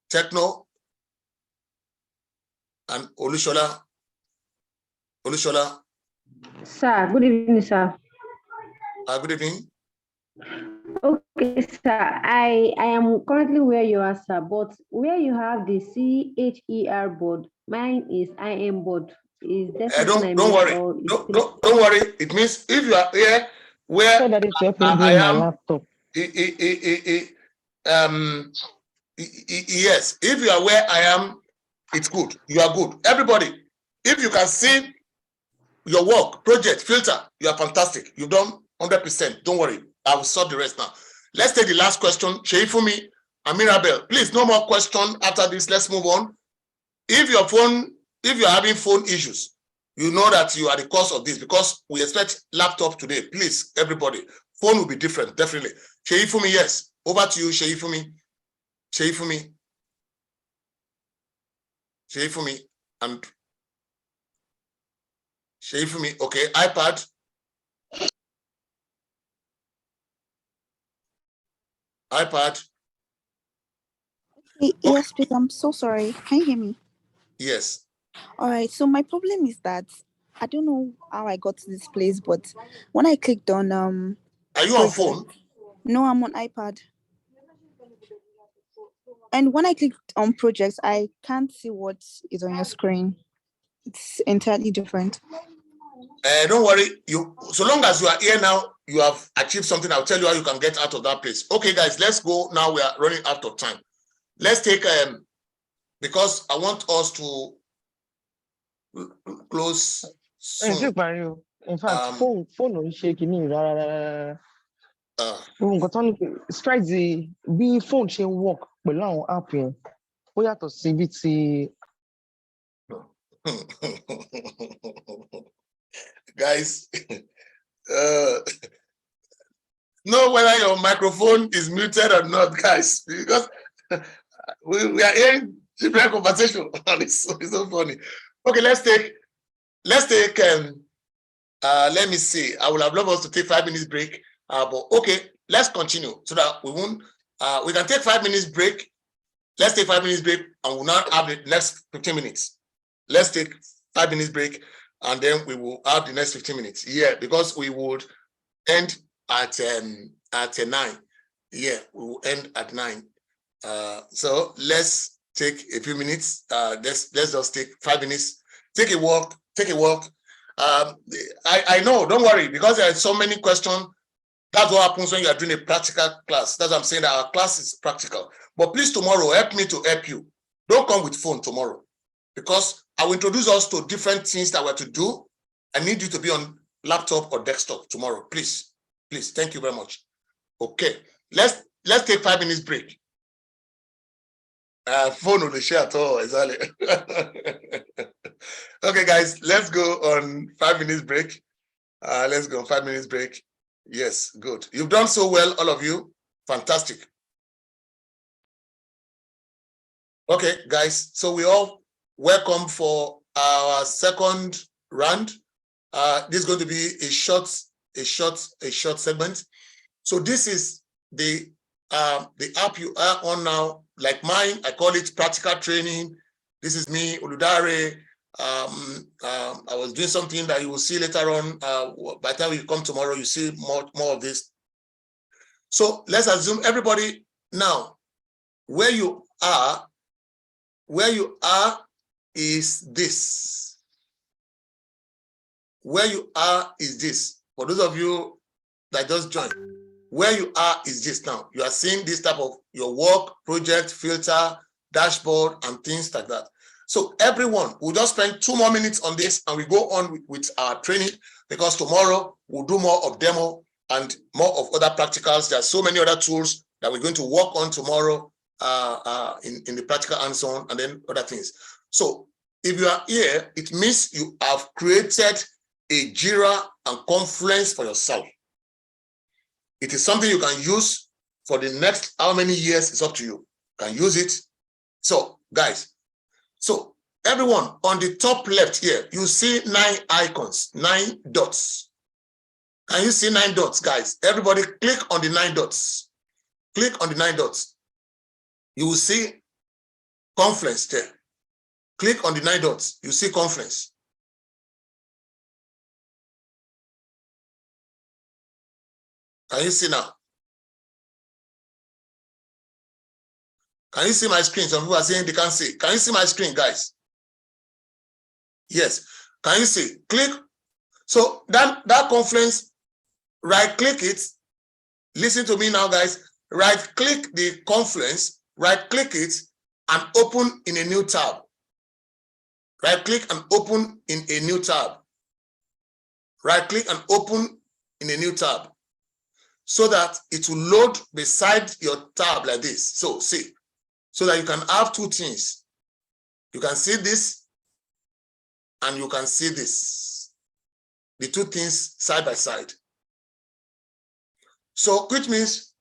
Techno. And Olushola. Sir, good evening, sir. Good evening. Okay, sir. I am currently where you are, sir, but where you have the CHER board, mine is IM board. Is that Don't worry. Don't worry. It means if you are here where so that it's helping I am, my laptop. Yes, if you are where I am, it's good. You are good. Everybody, if you can see your work, project, filter, you are fantastic. You've done 100%. Don't worry. I will sort the rest now. Let's take the last question. Sheifumi and Mirabel, please, no more question after this. Let's move on. If you're having phone issues, you know that you are the cause of this because we expect laptop today. Please, everybody, phone will be different, definitely. Sheifumi, yes. Over to you, Sheifumi. Sheifumi and Sheifumi. Okay, iPad. Yes, please. I'm so sorry. Can you hear me? Yes. All right. So my problem is that I don't know how I got to this place, but when I clicked on Are you on phone? No, I'm on iPad. And when I clicked on projects, I can't see what is on your screen. It's entirely different. Don't worry. So long as you are here now, you have achieved something. I'll tell you how you can get out of that place. Okay, guys, let's go now. We are running out of time. Let's take because I want us to close soon. In fact, phone on shaking. Strike the be phone she work below app here. We have to see it. Guys, know whether your microphone is muted or not, guys, because we are hearing different conversation. It's so funny. Okay, let's take let me see. I would have loved us to take 5 minutes break, but okay, let's continue so that we won't. We can take 5 minutes break. Let's take 5 minutes break, and we'll now have the next 15 minutes. Let's take 5 minutes break, and then we will have the next 15 minutes. Yeah, because we would end at 9. Yeah, we will end at 9. So let's take a few minutes. Let's just take 5 minutes. Take a walk. I know, don't worry, because there are so many questions. That's what happens when you are doing a practical class. That's what I'm saying, that our class is practical. But please, tomorrow, help me to help you. Don't come with phone tomorrow, because I will introduce us to different things that we're to do. I need you to be on laptop or desktop tomorrow, please. Please, thank you very much. Okay, let's take 5 minutes break. Phone on the share at all, exactly. Okay, guys, let's go on 5 minutes break. Let's go on 5 minutes break. Yes, good. You've done so well, all of you. Fantastic. Okay, guys, so we all welcome for our second round. This is going to be a short segment. So this is the app you are on now, like mine. I call it practical training. This is me, Oludare. I was doing something that you will see later on. By the time you come tomorrow, you see more of this. So let's assume everybody now, where you are, is this. Where you are is this. For those of you that just joined, where you are is this now. You are seeing this type of your work, project, filter, dashboard, and things like that. So everyone, we'll just spend 2 more minutes on this and we go on with our training, because tomorrow we'll do more of demo and more of other practicals. There are so many other tools that we're going to work on tomorrow in the practical hands-on and then other things. So if you are here, it means you have created a Jira and Confluence for yourself. It is something you can use for the next how many years, it's up to you. You can use it. So guys, so everyone on the top left here, you see 9 icons, 9 dots. Can you see 9 dots, guys? Everybody click on the 9 dots. Click on the 9 dots. You will see Confluence there. Click on the 9 dots. You see Confluence. Can you see now? Can you see my screen? Some people are saying they can't see. Can you see my screen, guys? Yes. Can you see? Click. So that Confluence, right-click it. Listen to me now, guys. Right-click the Confluence, right-click it, and open in a new tab. Right-click and open in a new tab. Right-click and open in a new tab, so that it will load beside your tab like this. So see, so that you can have 2 things. You can see this and you can see this. The 2 things side by side. So which means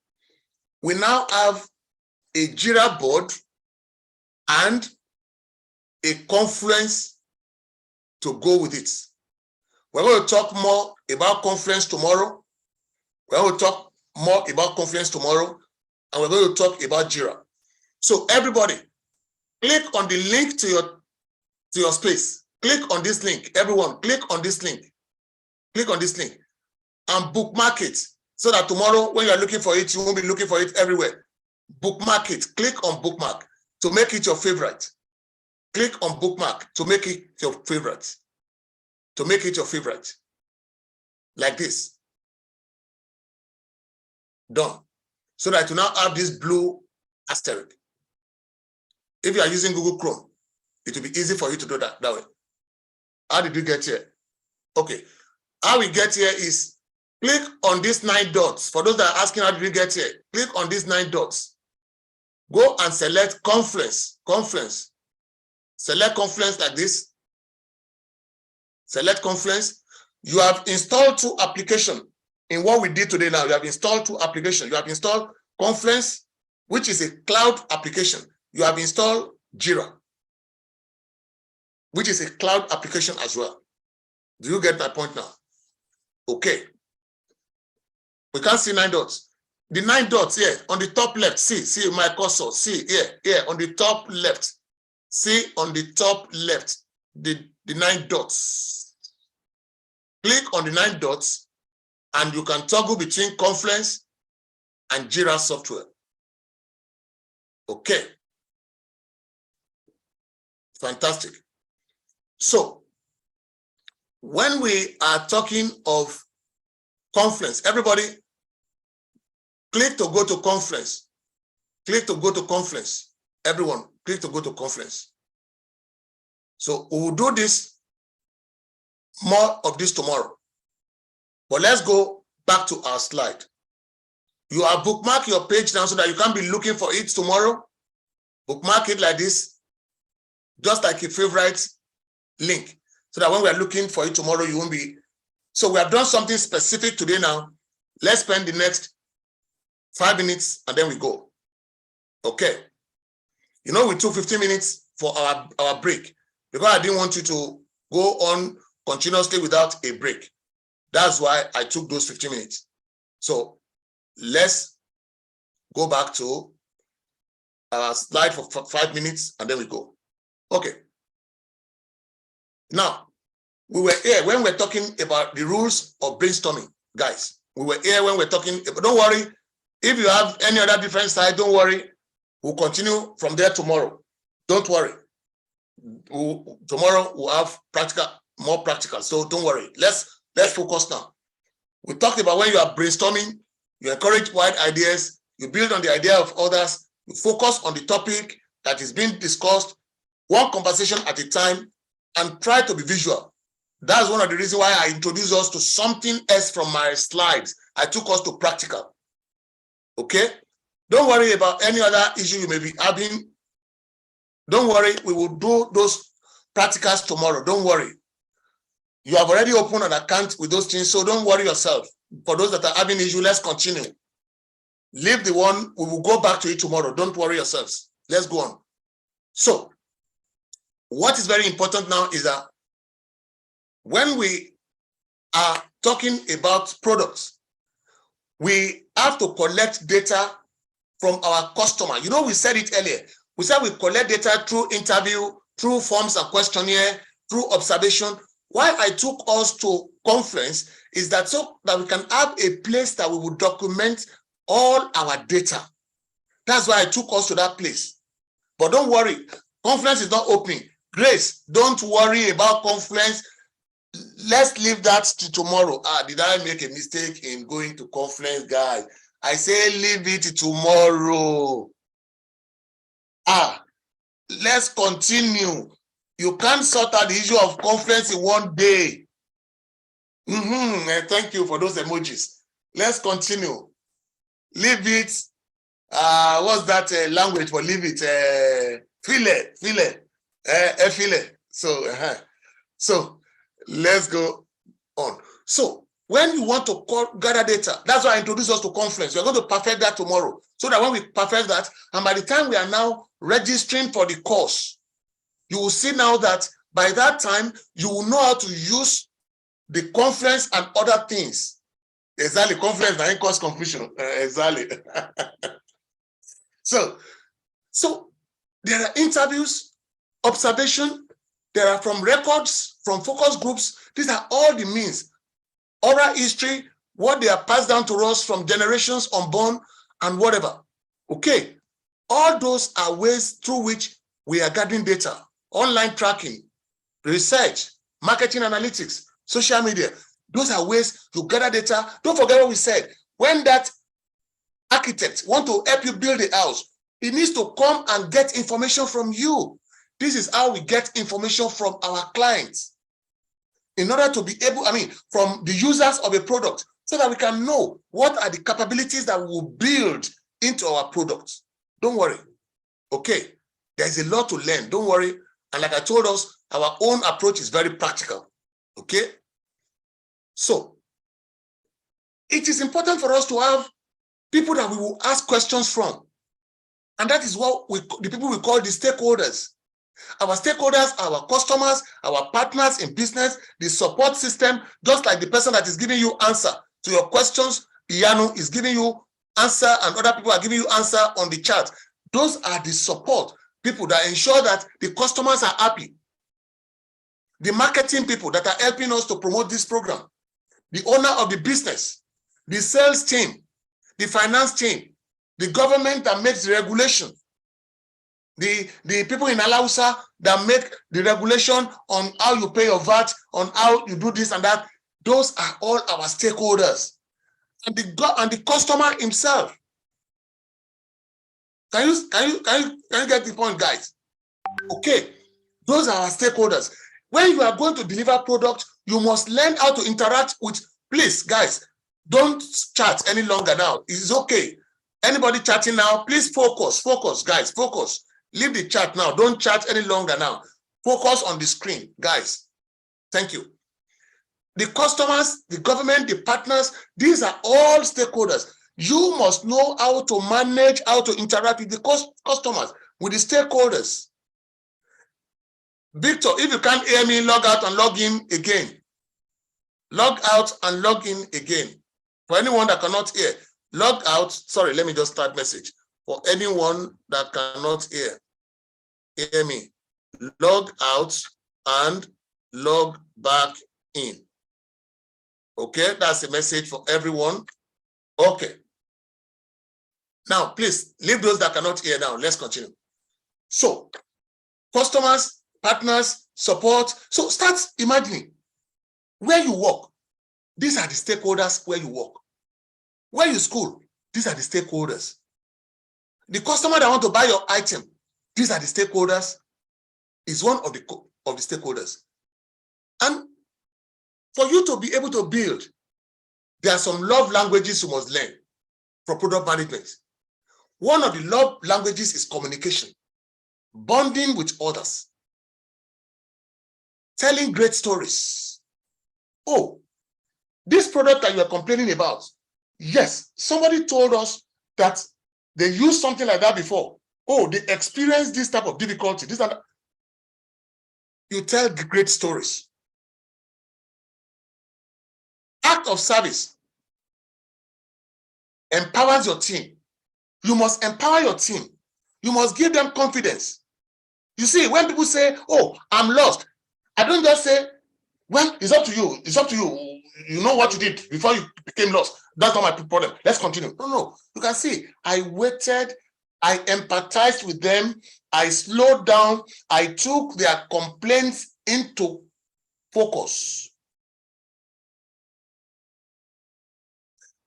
we now have a Jira board and a Confluence to go with it. We're going to talk more about Confluence tomorrow. We're going to talk more about Confluence tomorrow, and we're going to talk about Jira. So everybody, click on the link to your space. Click on this link. Everyone, click on this link. Click on this link and bookmark it, so that tomorrow when you are looking for it, you won't be looking for it everywhere. Bookmark it. Click on bookmark to make it your favorite. Click on bookmark to make it your favorite. To make it your favorite. Like this. Done. So that you now have this blue asterisk. If you are using Google Chrome, it will be easy for you to do that way. How did you get here? Okay. How we get here is click on these 9 dots. For those that are asking how did we get here, click on these 9 dots. Go and select Confluence. Confluence. Select Confluence like this. Select Confluence. You have installed 2 applications. In what we did today now, you have installed 2 applications. You have installed Confluence, which is a cloud application. You have installed Jira, which is a cloud application as well. Do you get my point now? Okay. We can't see 9 dots. The 9 dots here on the top left, see my cursor, see here on the top left. See on the top left, the 9 dots. Click on the 9 dots and you can toggle between Confluence and Jira software. Okay. Fantastic. So when we are talking of Confluence, everybody click to go to Confluence. Click to go to Confluence. Everyone, click to go to Confluence. So we will do this, more of this tomorrow. But let's go back to our slide. You are bookmark your page now so that you can't be looking for it tomorrow. Bookmark it like this, just like a favorite link, so that when we are looking for it tomorrow, you won't be. So we have done something specific today now. Let's spend the next 5 minutes and then we go. Okay. You know, we took 15 minutes for our break because I didn't want you to go on continuously without a break. That's why I took those 15 minutes. So let's go back to our slide for 5 minutes and then we go. Okay. Now, we were here when we're talking about the rules of brainstorming, guys. We were here when we're talking, but don't worry. If you have any other different side, don't worry. We'll continue from there tomorrow. Don't worry. Tomorrow we'll have more practical. So don't worry. Let's focus now. We talked about when you are brainstorming, you encourage wide ideas, you build on the idea of others, you focus on the topic that is being discussed, one conversation at a time, and try to be visual. That's one of the reasons why I introduced us to something else from my slides. I took us to practical. Okay? Don't worry about any other issue you may be having. Don't worry, we will do those practicals tomorrow. Don't worry. You have already opened an account with those things, so don't worry yourself. For those that are having issue, let's continue. Leave the one, we will go back to it tomorrow. Don't worry yourselves. Let's go on. So, what is very important now is that when we are talking about products, we have to collect data from our customer. You know, we said it earlier. We said we collect data through interview, through forms and questionnaire, through observation. Why I took us to conference is that so that we can have a place that we will document all our data. That's why I took us to that place. But don't worry, conference is not opening. Grace, don't worry about conference. Let's leave that to tomorrow. Did I make a mistake in going to conference, guys? I say leave it tomorrow. Let's continue. You can't sort out the issue of conference in one day. Thank you for those emojis. Let's continue. Leave it. What's that language for leave it? File. So let's go on. So when you want to gather data, that's why I introduced us to conference. We're going to perfect that tomorrow. So that when we perfect that, and by the time we are now registering for the course, you will see now that by that time, you will know how to use the conference and other things. Exactly, conference and course confusion. Exactly. So there are interviews, observation, there are from records, from focus groups. These are all the means. Oral history, what they are passed down to us from generations unborn and whatever. Okay, all those are ways through which we are gathering data. Online tracking, research, marketing analytics, social media. Those are ways to gather data. Don't forget what we said. When that architect wants to help you build a house, he needs to come and get information from you. This is how we get information from our clients. In order to be able, from the users of a product, so that we can know what are the capabilities that we will build into our products. Don't worry. Okay, there's a lot to learn. Don't worry. And like I told us, our own approach is very practical. Okay? So, it is important for us to have people that we will ask questions from. And that is what the people we call the stakeholders. Our stakeholders are our customers, our partners in business, the support system, just like the person that is giving you answer to your questions. Iyanu is giving you answer and other people are giving you answer on the chat. Those are the support people that ensure that the customers are happy. The marketing people that are helping us to promote this program. The owner of the business, the sales team, the finance team, the government that makes the regulation, the people in Alausa that make the regulation on how you pay your VAT, on how you do this and that. Those are all our stakeholders. And the customer himself. Can you get the point, guys? Okay, those are our stakeholders. When you are going to deliver product, you must learn how to interact with, please, guys, don't chat any longer now. It's okay. Anybody chatting now, please focus, guys, focus. Leave the chat now. Don't chat any longer now. Focus on the screen, guys. Thank you. The customers, the government, the partners, these are all stakeholders. You must know how to manage, how to interact with the customers, with the stakeholders. Victor, if you can't hear me, log out and log in again. Log out and log in again. For anyone that cannot hear, log out. Sorry, let me just start message. For anyone that cannot hear me, log out and log back in. Okay, that's a message for everyone. Okay. Now, please leave those that cannot hear now. Let's continue. So, customers, partners, support. So start imagining where you work. These are the stakeholders where you work. Where you school, these are the stakeholders. The customer that want to buy your item, these are the stakeholders, is one of the stakeholders. And for you to be able to build, there are some love languages you must learn for product management. One of the love languages is communication, bonding with others, telling great stories. Oh, this product that you are complaining about, yes, somebody told us that they used something like that before. Oh, they experienced this type of difficulty. This and that. You tell great stories. Act of service empowers your team. You must empower your team. You must give them confidence. You see, when people say, oh, I'm lost, I don't just say, well, it's up to you. It's up to you. You know what you did before you became lost. That's not my problem. Let's continue. No. You can see, I waited, I empathized with them, I slowed down, I took their complaints into focus.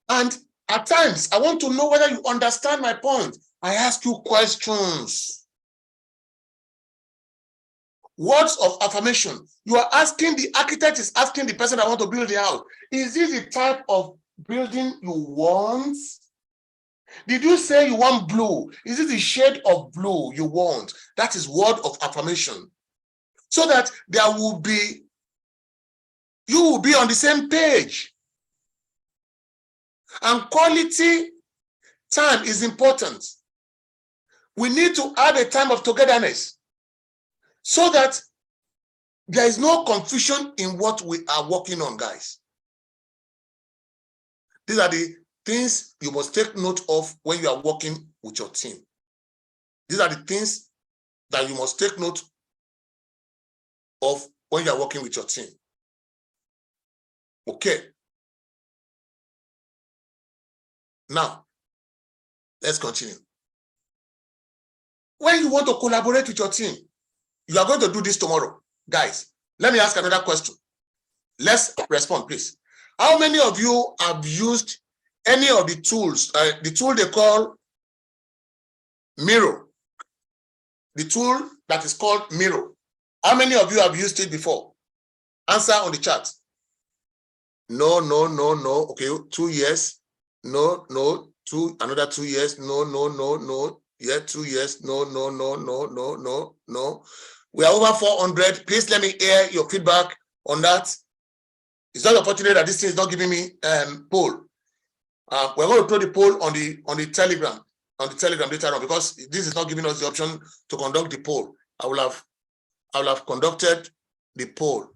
And at times, I want to know whether you understand my point. I ask you questions. Words of affirmation. You are asking, the architect is asking the person that want to build the house, is this the type of building you want? Did you say you want blue? Is it the shade of blue you want? That is word of affirmation. So that there will be, you will be on the same page. And quality time is important. We need to add a time of togetherness so that there is no confusion in what we are working on, guys. These are the things you must take note of when you are working with your team. These are the things that you must take note of when you are working with your team. Okay. Now, let's continue. When you want to collaborate with your team, you are going to do this tomorrow. Guys, let me ask another question. Let's respond, please. How many of you have used any of the tools, the tool they call Miro? The tool that is called Miro. How many of you have used it before? Answer on the chat. No. Okay, 2 years. No. Another 2 years. No. Yeah, 2 years. No. We are over 400. Please let me hear your feedback on that. It's not unfortunate that this thing is not giving me poll. We're going to throw the poll on the Telegram later on, because this is not giving us the option to conduct the poll. I will have conducted the poll.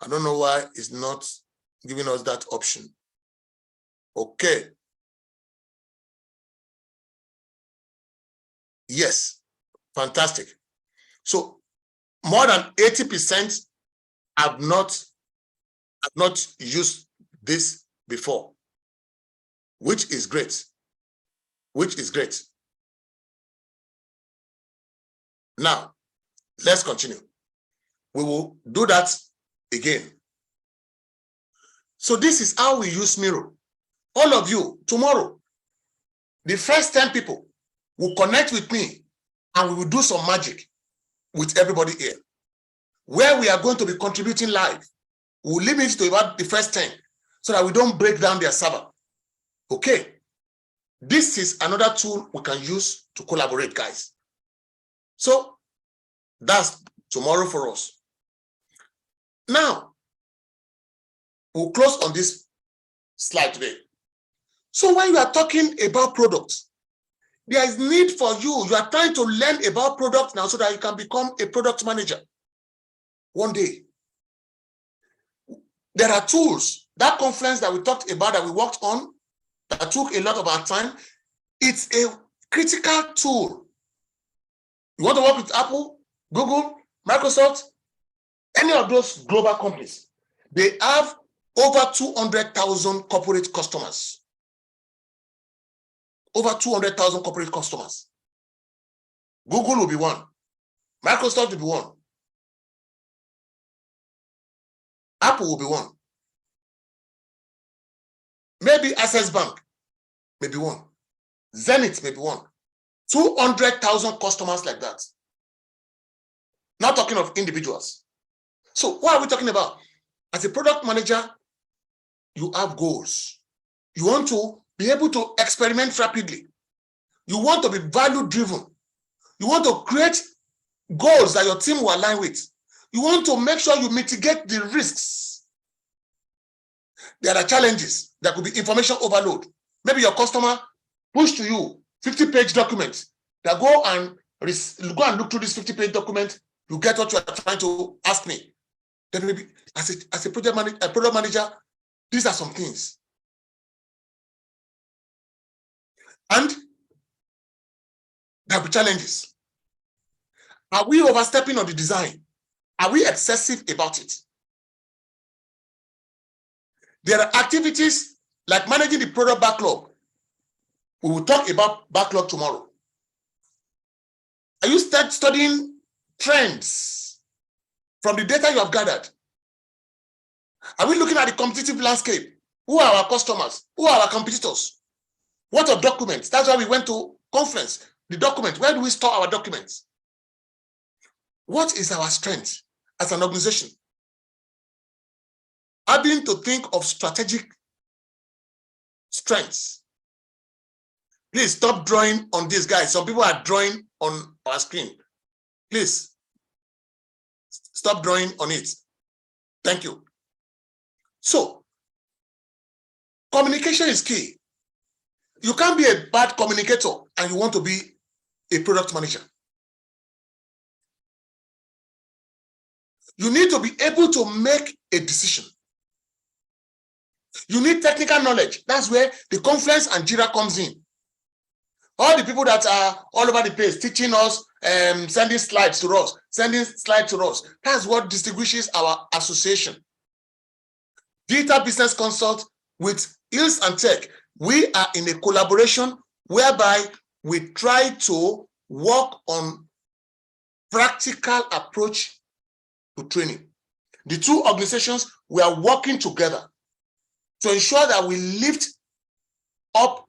I don't know why it's not giving us that option. Okay. Yes, fantastic. So more than 80% have not used this before, which is great. Now, let's continue. We will do that again. So this is how we use Miro. All of you, tomorrow, the first 10 people will connect with me and we will do some magic with everybody here, where we are going to be contributing live. We will limit it to about the first 10 so that we don't break down their server. Okay. This is another tool we can use to collaborate, guys. So that's tomorrow for us. Now, we'll close on this slide today. So when you are talking about products, there is need for you. You are trying to learn about products now so that you can become a product manager one day. There are tools. That conference that we talked about, that we worked on, that took a lot of our time, it's a critical tool. You want to work with Apple, Google, Microsoft, any of those global companies, they have over 200,000 corporate customers. over 200,000 corporate customers. Google will be one. Microsoft will be one. Apple will be one. Maybe Access Bank may be one. Zenith may be one. 200,000 customers like that. Not talking of individuals. So what are we talking about? As a product manager, you have goals. You want to be able to experiment rapidly. You want to be value-driven. You want to create goals that your team will align with. You want to make sure you mitigate the risks. There are challenges. There could be information overload. Maybe your customer push to you 50-page documents. That go and look through this 50-page document. You get what you are trying to ask me. Then maybe as a product manager, these are some things. And there will be challenges. Are we overstepping on the design? Are we excessive about it? There are activities like managing the product backlog. We will talk about backlog tomorrow. Are you studying trends from the data you have gathered? Are we looking at the competitive landscape? Who are our customers? Who are our competitors? What are documents? That's why we went to conference. The document, where do we store our documents? What is our strength as an organization? Having to think of strategic strengths. Please stop drawing on this, guys. Some people are drawing on our screen. Please stop drawing on it. Thank you. So, communication is key. You can't be a bad communicator and you want to be a product manager. You need to be able to make a decision. You need technical knowledge. That's where the conference and Jira comes in. All the people that are all over the place teaching us, sending slides to us. That's what distinguishes our association. Digital Business Consult with Hills and Tech. We are in a collaboration whereby we try to work on practical approach to training. The two organizations, we are working together to ensure that we lift up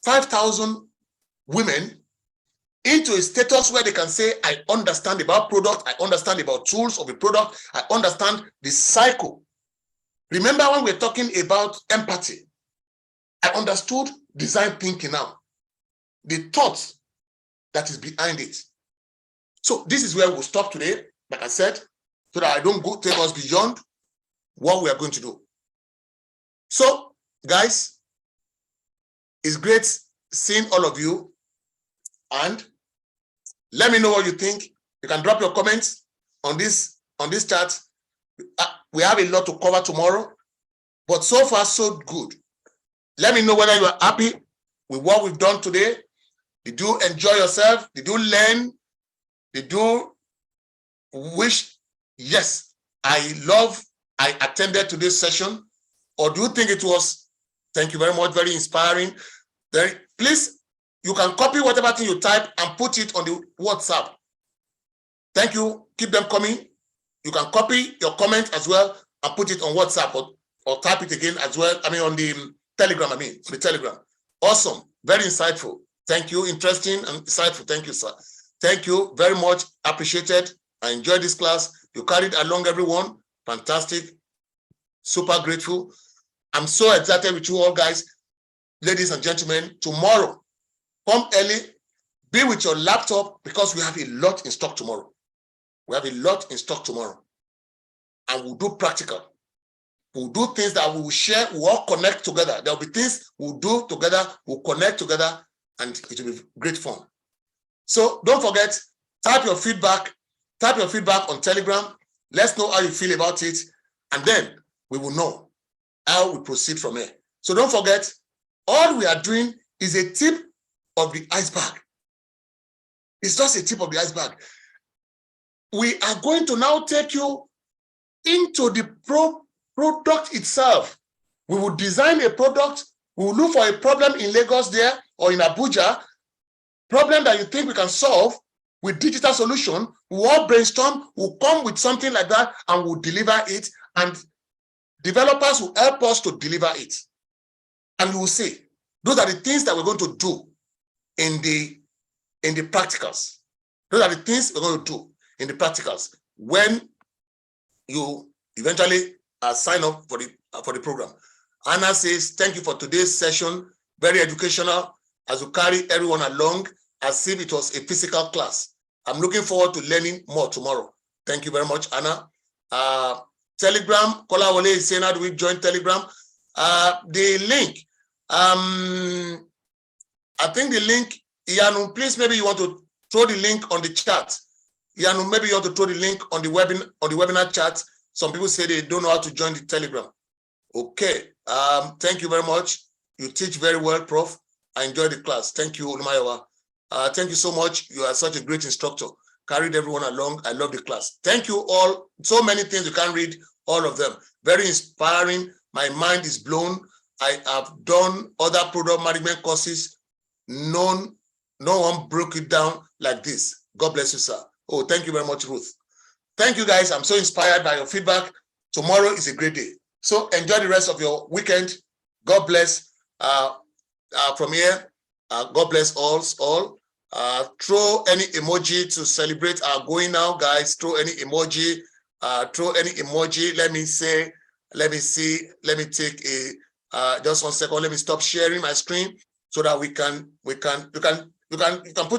5,000 women into a status where they can say, I understand about product, I understand about tools of the product, I understand the cycle. Remember when we're talking about empathy, I understood design thinking now, the thought that is behind it. So this is where we'll stop today, like I said, so that I don't go take us beyond what we are going to do. So, guys, it's great seeing all of you, and let me know what you think. You can drop your comments on this chat. We have a lot to cover tomorrow, but so far so good. Let me know whether you are happy with what we've done today. Did you enjoy yourself? Did you learn? Did you wish? Yes, I attended to this session. Or do you think it was, thank you very much, very inspiring? Then please, you can copy whatever thing you type and put it on the WhatsApp. Thank you. Keep them coming. You can copy your comment as well and put it on WhatsApp or type it again as well. I mean, on the Telegram, the Telegram. Awesome. Very insightful. Thank you. Interesting and insightful. Thank you, sir. Thank you very much. Appreciated. I enjoyed this class. You carried along everyone. Fantastic. Super grateful. I'm so excited with you all, guys. Ladies and gentlemen, tomorrow, come early, be with your laptop because we have a lot in stock tomorrow. We have a lot in stock tomorrow. And we'll do practical. We'll do things that we will share, we'll all connect together. There'll be things we'll do together, we'll connect together, and it will be great fun. So don't forget, type your feedback on Telegram. Let's know how you feel about it, and then we will know how we proceed from here. So don't forget, all we are doing is a tip of the iceberg. It's just a tip of the iceberg. We are going to now take you into the product itself. We will design a product, We'll look for a problem in Lagos there or in Abuja, problem that you think we can solve with digital solution. We'll all brainstorm, we'll come with something like that, and we'll deliver it. And developers will help us to deliver it. And we will see. Those are the things that we're going to do in the practicals. Those are the things we're going to do in the practicals when you eventually sign up for the program. Anna says, thank you for today's session. Very educational, as you carry everyone along as if it was a physical class. I'm looking forward to learning more tomorrow. Thank you very much, Anna. Telegram, Kolawole is saying, how do we join Telegram? The link, I think the link, Yanu, please, maybe you want to throw the link on the chat. Yanu, maybe you want to throw the link on the webinar chat. Some people say they don't know how to join the Telegram. Okay, thank you very much. You teach very well, Prof. I enjoyed the class. Thank you, Olumayowa. Thank you so much. You are such a great instructor. Carried everyone along. I love the class. Thank you all. So many things you can't read all of them. Very inspiring. My mind is blown. I have done other product management courses. No one broke it down like this. God bless you, sir. Oh, thank you very much, Ruth. Thank you, guys. I'm so inspired by your feedback. Tomorrow is a great day. So enjoy the rest of your weekend. God bless. From here, God bless all. Throw any emoji to celebrate our going now, guys. Throw any emoji. Let me see. Let me take a just 1 second. Let me stop sharing my screen so that you can put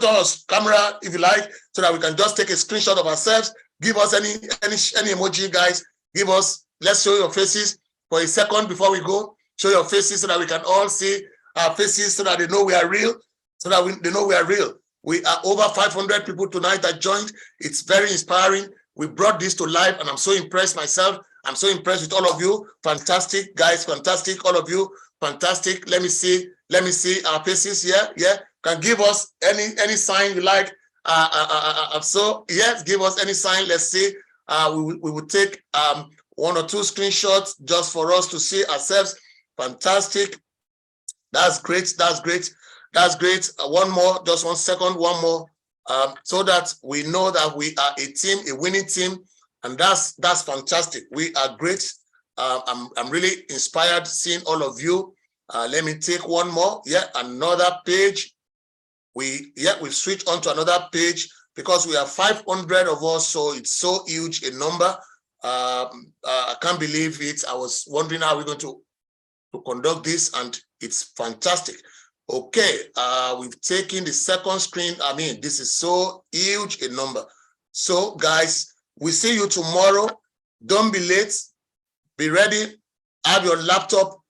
on a camera if you like, so that we can just take a screenshot of ourselves. Give us any emoji, guys. Give us. Let's show your faces for a second before we go. Show your faces so that we can all see our faces, so that they know we are real. They know we are real. We are over 500 people tonight that joined. It's very inspiring. We brought this to life, and I'm so impressed myself. I'm so impressed with all of you. Fantastic, guys. Fantastic, all of you. Fantastic. Let me see our faces here. Yeah, can give us any sign you like. So yes, give us any sign. Let's see. We will take 1 or 2 screenshots just for us to see ourselves. Fantastic. That's great. That's great. That's great. One more, just 1 second, one more, so that we know that we are a team, a winning team, and that's fantastic. We are great. I'm really inspired seeing all of you. Let me take one more. Yeah, another page. We switch on to another page because we have 500 of us, so it's so huge a number. I can't believe it. I was wondering how we're going to conduct this, and it's fantastic. Okay, we've taken the second screen. I mean, this is so huge a number. So guys, we see you tomorrow. Don't be late. Be ready. Have your laptop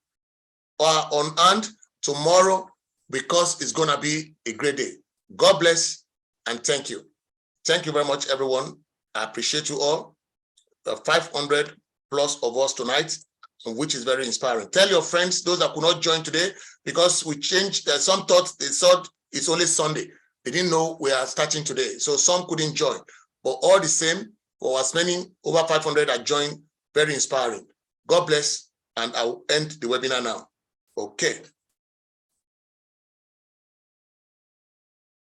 on hand tomorrow, because it's gonna be a great day. God bless and thank you. Thank you very much, everyone. I appreciate you all. 500 plus of us tonight, which is very inspiring. Tell your friends, those that could not join today, because we changed. Some thought it's only Sunday. They didn't know we are starting today, so some couldn't join. But all the same, for as many over 500 that joined, very inspiring. God bless, and I will end the webinar now. Okay.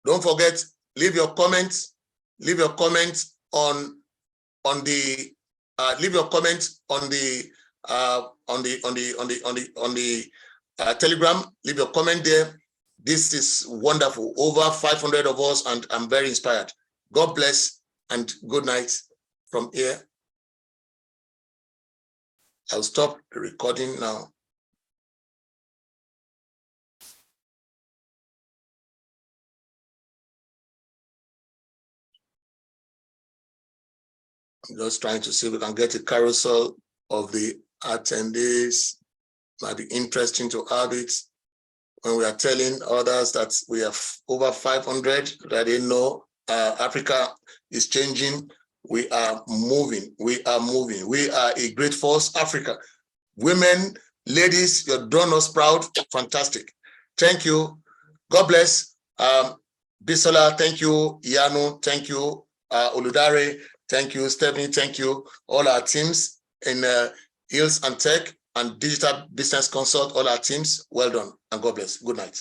Don't forget, leave your comments. Leave your comments on the Telegram. Leave your comment there. This is wonderful. Over 500 of us, and I'm very inspired. God bless and good night from here. I'll stop the recording now. I'm just trying to see if we can get a carousel of the attendees. Might be interesting to have it when we are telling others that we have over 500, that they know Africa is changing. We are moving. We are moving. We are a great force, Africa. Women, ladies, you've done us proud. Fantastic. Thank you. God bless. Bisola, thank you. Yanu, thank you. Oludare, thank you. Stephanie, thank you. All our teams in Hills and Tech. and Digital Business Consult, all our teams. Well done and God bless. Good night.